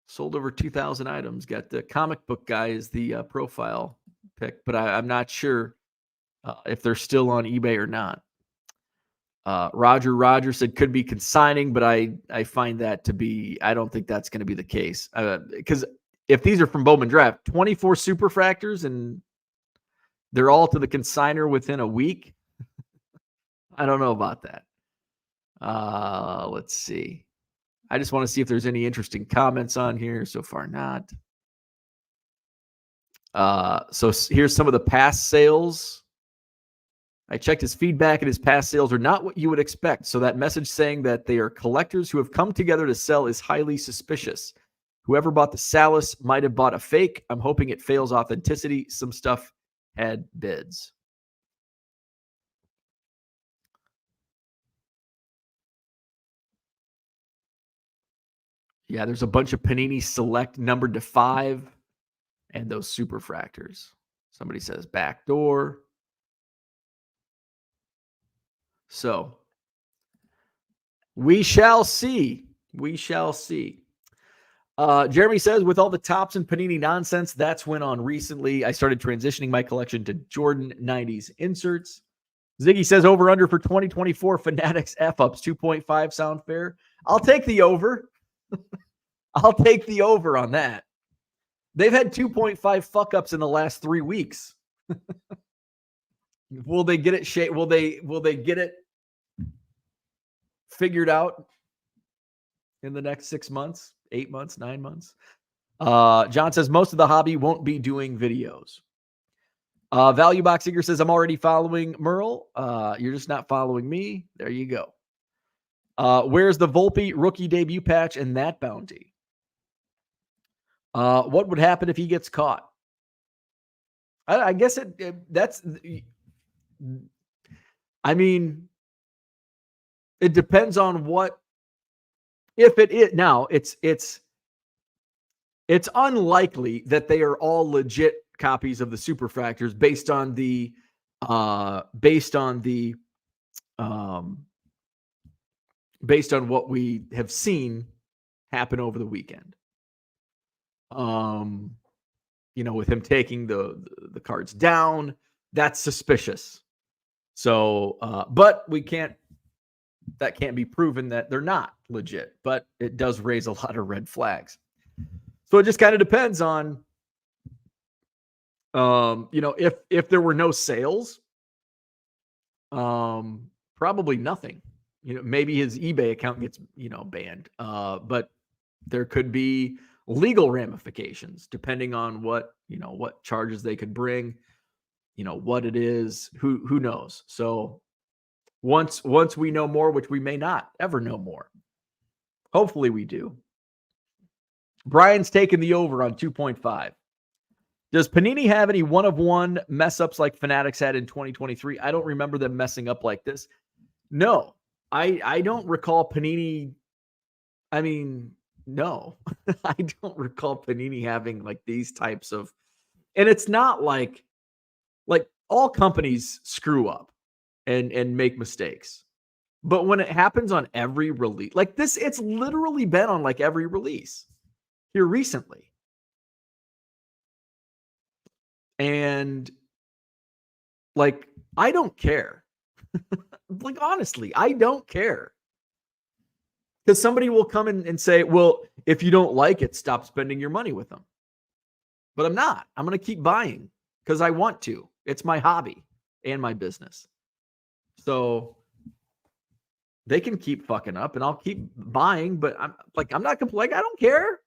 Sold over 2,000 items. Got the comic book guy as the profile pick, but I'm not sure if they're still on eBay or not. Roger said could be consigning, but I find that to be, I don't think that's going to be the case. Because if these are from Bowman Draft, 24 Superfractors and they're all to the consigner within a week. I don't know about that. Let's see. I just want to see if there's any interesting comments on here. So far, not. So here's some of the past sales. I checked his feedback, and his past sales are not what you would expect. So that message saying that they are collectors who have come together to sell is highly suspicious. Whoever bought the Salas might have bought a fake. I'm hoping it fails authenticity. Some stuff had bids. Yeah, there's a bunch of Panini Select numbered to 5 and those Superfractors. Somebody says backdoor. So we shall see. We shall see. Jeremy says, with all the Topps and Panini nonsense that's went on recently, I started transitioning my collection to Jordan 90s inserts. Ziggy says over under for 2024 Fanatics F-ups 2.5 sound fair. I'll take the over. I'll take the over on that. They've had 2.5 fuck-ups in the last 3 weeks. Will they get it Will they get it figured out in the next 6 months, 8 months, 9 months? John says most of the hobby won't be doing videos. Value Box Eager says I'm already following Merle. You're just not following me. There you go. Where's the Volpe rookie debut patch and that bounty? What would happen if he gets caught? I guess that's. I mean, it depends on what. If it is now, it's unlikely that they are all legit copies of the Superfractors based on what we have seen happen over the weekend. With him taking the cards down, that's suspicious. So, but that can't be proven that they're not legit, but it does raise a lot of red flags. So it just kind of depends on, if there were no sales, Probably nothing. Maybe his eBay account gets, banned. But there could be legal ramifications depending on what charges they could bring, what it is, who knows. So once we know more, which we may not ever know more. Hopefully we do. Brian's taking the over on 2.5. Does Panini have any one-of-one mess-ups like Fanatics had in 2023? I don't remember them messing up like this. No, I don't recall Panini. I mean, no, I don't recall Panini having like these types of, and it's not like all companies screw up and make mistakes. But when it happens on every release, like this, it's literally been on like every release here recently. And like, I don't care. Like, honestly, I don't care. Because somebody will come in and say, well, if you don't like it, stop spending your money with them. But I'm not. I'm going to keep buying because I want to. It's my hobby and my business. So they can keep fucking up and I'll keep buying, but I'm not complaining. I don't care.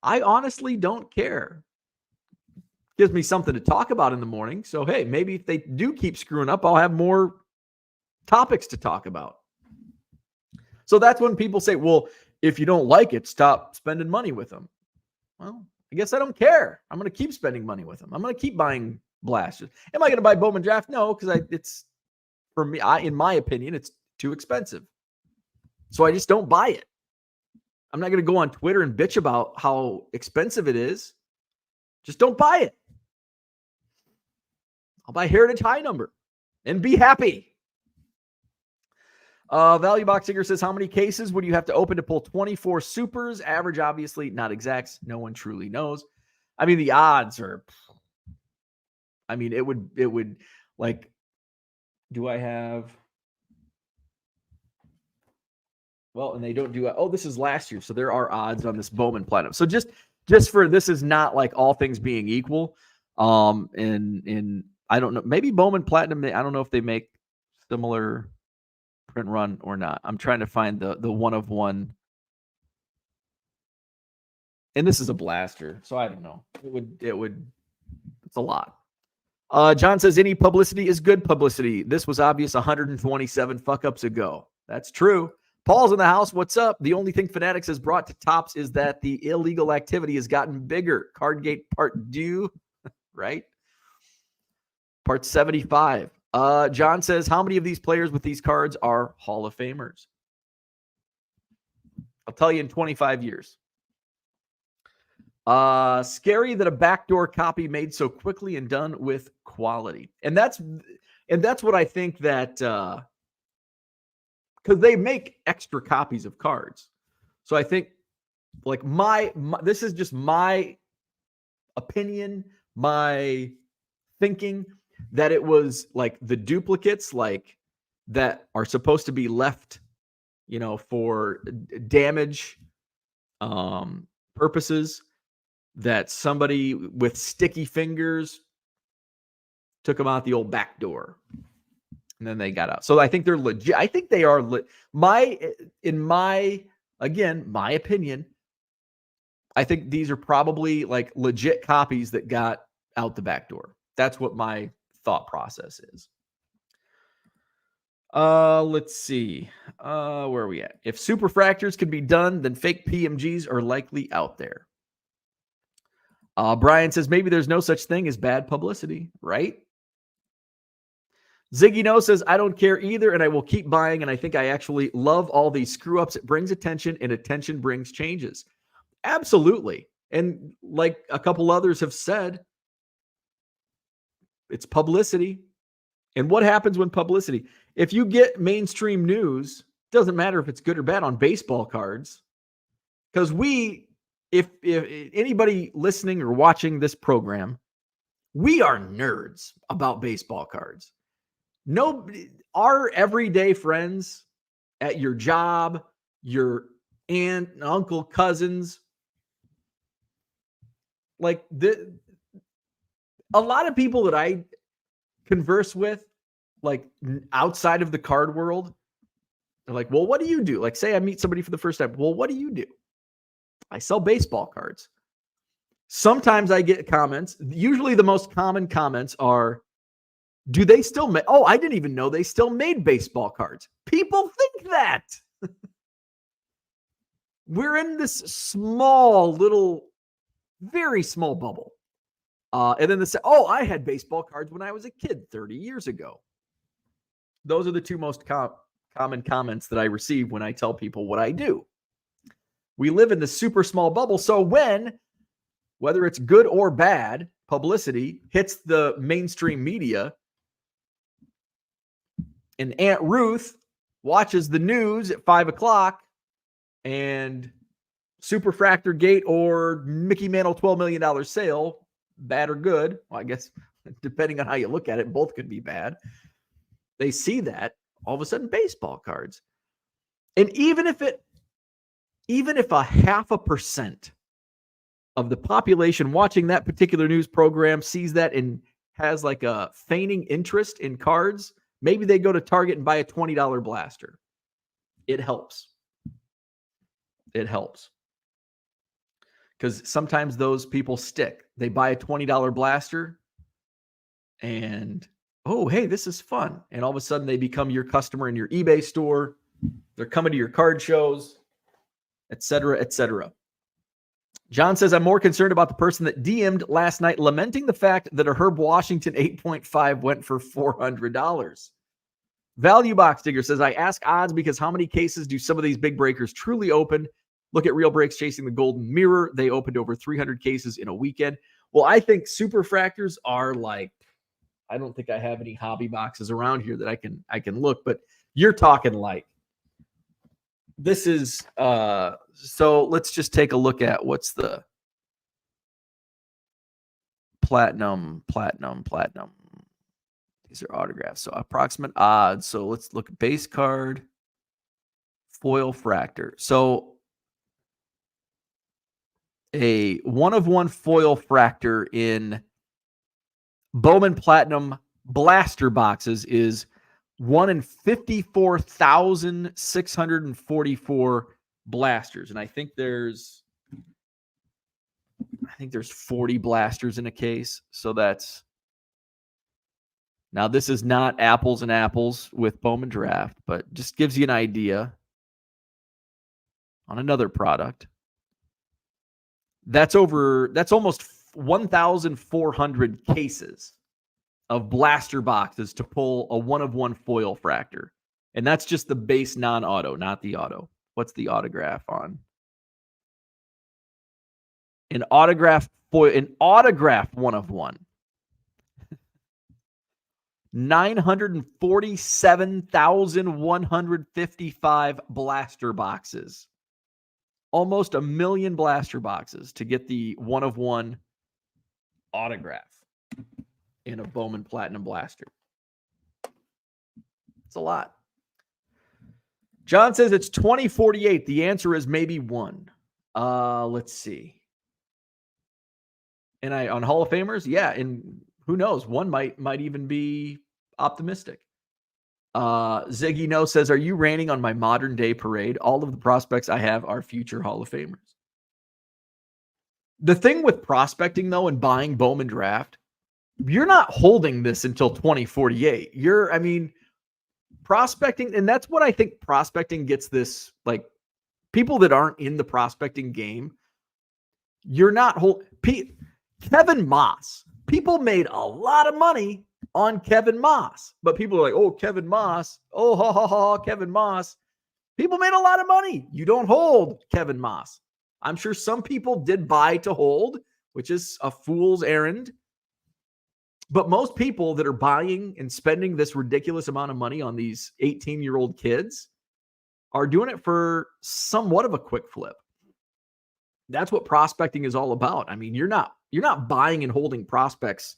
I honestly don't care. Gives me something to talk about in the morning. So, hey, maybe if they do keep screwing up, I'll have more topics to talk about. So that's when people say, well, if you don't like it, stop spending money with them. Well, I guess I don't care. I'm going to keep spending money with them. I'm going to keep buying blasters. Am I going to buy Bowman Draft? No, because it's, for me, in my opinion, it's too expensive. So I just don't buy it. I'm not going to go on Twitter and bitch about how expensive it is. Just don't buy it. I'll buy Heritage High Number and be happy. Value Box Digger says, how many cases would you have to open to pull 24 supers? Average, obviously, not exacts. No one truly knows. I mean, the odds are, it would like, do I have, well, and they don't do it. Oh, this is last year. So there are odds on this Bowman Platinum. So just for, this is not like all things being equal. And I don't know, maybe Bowman Platinum, I don't know if they make similar print run or not. I'm trying to find the one-of-one. And this is a blaster, so I don't know. It's a lot. John says any publicity is good publicity. This was obvious 127 fuck-ups ago. That's true. Paul's in the house. What's up? The only thing Fanatics has brought to Topps is that the illegal activity has gotten bigger. Cardgate Part 2, right? Part 75. John says, how many of these players with these cards are Hall of Famers? I'll tell you in 25 years. Scary that a backdoor copy made so quickly and done with quality. And that's what I think that, because they make extra copies of cards. So I think like my this is just my opinion, my thinking, that it was like the duplicates, like that are supposed to be left, for damage purposes, that somebody with sticky fingers took them out the old back door and then they got out. So I think they're legit. I think they are my opinion, I think these are probably like legit copies that got out the back door. That's what my thought process is. Let's see. Where are we at? If superfractors could be done, then fake PMGs are likely out there. Brian says maybe there's no such thing as bad publicity, right? Ziggy No says, I don't care either, and I will keep buying, and I think I actually love all these screw-ups. It brings attention, and attention brings changes. Absolutely. And like a couple others have said, it's publicity. And what happens when publicity? If you get mainstream news, doesn't matter if it's good or bad on baseball cards, because if anybody listening or watching this program, we are nerds about baseball cards. No, our everyday friends at your job, your aunt, uncle, cousins, like a lot of people that converse with, like outside of the card world, they're like, well, what do you do? Like, say I meet somebody for the first time. Well, what do you do? I sell baseball cards. Sometimes I get comments. Usually the most common comments are, do they still make? Oh, I didn't even know they still made baseball cards. People think that. We're in this small, little, very small bubble. And then they say, oh, I had baseball cards when I was a kid 30 years ago. Those are the two most common comments that I receive when I tell people what I do. We live in the super small bubble. So whether it's good or bad, publicity hits the mainstream media, and Aunt Ruth watches the news at 5 o'clock, and Superfractor Gate or Mickey Mantle $12 million sale, bad or good, well, I guess depending on how you look at it, both could be bad. They see that, all of a sudden, baseball cards. And even if a 0.5% of the population watching that particular news program sees that and has like a feigning interest in cards, maybe they go to Target and buy a $20 blaster. It helps. It helps. Because sometimes those people stick. They buy a $20 blaster and, oh, hey, this is fun. And all of a sudden they become your customer in your eBay store. They're coming to your card shows, et cetera, et cetera. John says, I'm more concerned about the person that DM'd last night lamenting the fact that a Herb Washington 8.5 went for $400. Value Box Digger says, I ask odds because how many cases do some of these big breakers truly open? Look at Real Breaks Chasing the Golden Mirror. They opened over 300 cases in a weekend. Well, I think Superfractors are like, I don't think I have any hobby boxes around here that I can look, but you're talking like, this is, so let's just take a look at what's the platinum. These are autographs. So approximate odds. So let's look at base card, foil fractor. So a 1-of-1 foil fractor in Bowman Platinum blaster boxes is 1 in 54,644 blasters. And I think there's 40 blasters in a case. So that's, now this is not apples and apples with Bowman Draft, but just gives you an idea on another product. That's almost 1,400 cases of blaster boxes to pull a 1-of-1 foil fractor. And that's just the base non-auto, not the auto. What's the autograph on? An autograph 1-of-1. 947,155 blaster boxes. Almost 1 million blaster boxes to get the 1-of-1 autograph in a Bowman Platinum blaster. It's a lot. John says it's 2048. The answer is maybe 1. Let's see. And on Hall of Famers, yeah, and who knows? 1 might even be optimistic. Ziggy No says, are you raining on my modern day parade? All of the prospects I have are future Hall of Famers. The thing with prospecting, though, and buying Bowman Draft, you're not holding this until 2048. Prospecting, and that's what I think prospecting gets this, like, people that aren't in the prospecting game, you're not Kevin Moss. People made a lot of money on Kevin Moss, but people are like, oh, Kevin Moss. Oh, ha, ha, ha, Kevin Moss. People made a lot of money. You don't hold Kevin Moss. I'm sure some people did buy to hold, which is a fool's errand. But most people that are buying and spending this ridiculous amount of money on these 18-year-old kids are doing it for somewhat of a quick flip. That's what prospecting is all about. I mean, you're not buying and holding prospects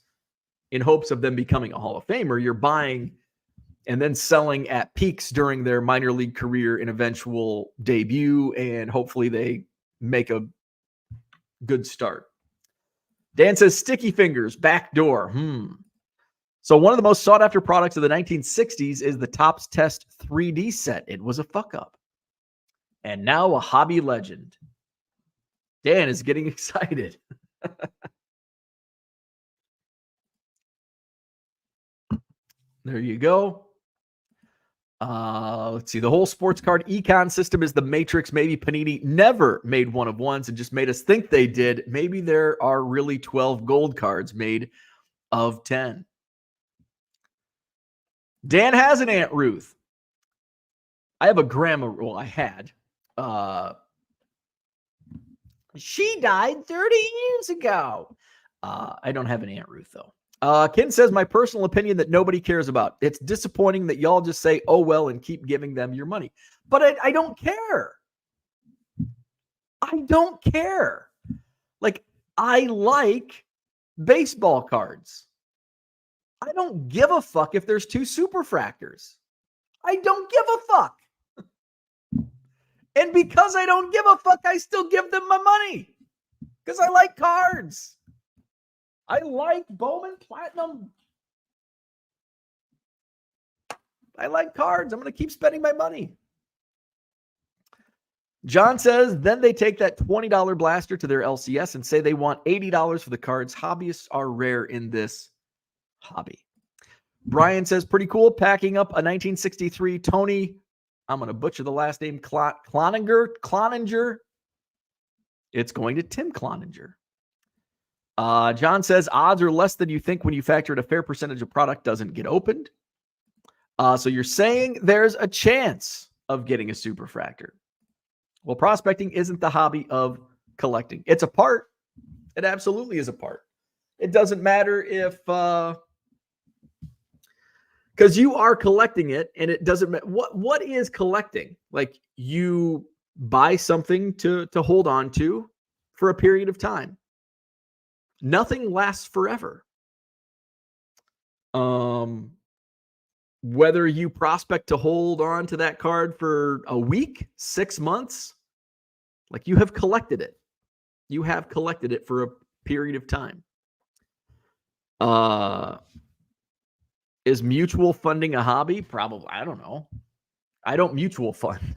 in hopes of them becoming a Hall of Famer. You're buying and then selling at peaks during their minor league career and eventual debut, and hopefully they make a good start. Dan says, sticky fingers, back door. So one of the most sought after products of the 1960s is the Topps Test 3D set. It was a fuck up. And now a hobby legend. Dan is getting excited. There you go. Let's see. The whole sports card econ system is the Matrix. Maybe Panini never made one of ones and just made us think they did. Maybe there are really 12 gold cards made of 10. Dan has an Aunt Ruth. I have a grandma. Well, I had. She died 30 years ago. I don't have an Aunt Ruth, though. Ken says, my personal opinion that nobody cares about. It's disappointing that y'all just say, oh, well, and keep giving them your money. But I don't care. I don't care. Like, I like baseball cards. I don't give a fuck if there's 2 Superfractors. I don't give a fuck. And because I don't give a fuck, I still give them my money. Because I like cards. I like Bowman Platinum. I like cards. I'm going to keep spending my money. John says, then they take that $20 blaster to their LCS and say they want $80 for the cards. Hobbyists are rare in this hobby. Brian says, pretty cool. Packing up a 1963 Tony, I'm going to butcher the last name, Cloninger. It's going to Tim Cloninger. John says, odds are less than you think when you factor in a fair percentage of product doesn't get opened. So you're saying there's a chance of getting a Superfractor. Well, prospecting isn't the hobby of collecting. It's a part. It absolutely is a part. It doesn't matter if, because you are collecting it, and it doesn't matter. What is collecting? Like, you buy something to hold on to for a period of time. Nothing lasts forever. Whether you prospect to hold on to that card for a week, 6 months, like, you have collected it. You have collected it for a period of time. Is mutual funding a hobby? Probably. I don't know. I don't mutual fund.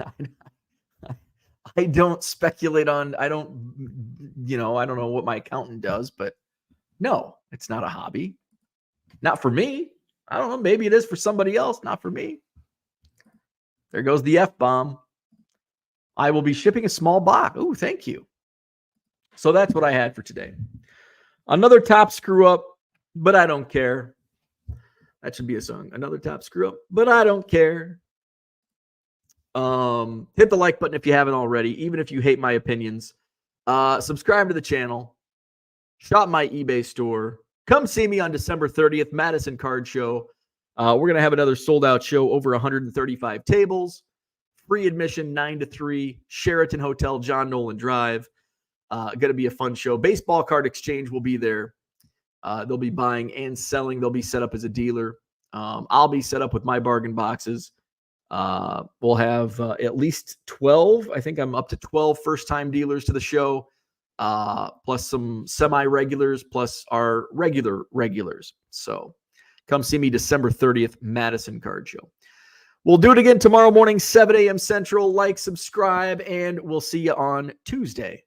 I don't speculate on, I don't know what my accountant does, but no, it's not a hobby. Not for me. I don't know. Maybe it is for somebody else. Not for me. There goes the F-bomb. I will be shipping a small box. Oh, thank you. So that's what I had for today. Another top screw up, but I don't care. That should be a song. Another top screw up, but I don't care. Hit the like button if you haven't already, even if you hate my opinions. Subscribe to the channel. Shop my eBay store. Come see me on December 30th, Madison Card Show. We're going to have another sold-out show, over 135 tables. Free admission, 9 to 3. Sheraton Hotel, John Nolan Drive. Going to be a fun show. Baseball card exchange will be there. They'll be buying and selling. They'll be set up as a dealer. I'll be set up with my bargain boxes. We'll have at least 12. I think I'm up to 12 first-time dealers to the show, plus some semi-regulars, plus our regulars. So come see me December 30th, Madison Card Show. We'll do it again tomorrow morning, 7 a.m. Central. Like, subscribe, and we'll see you on Tuesday.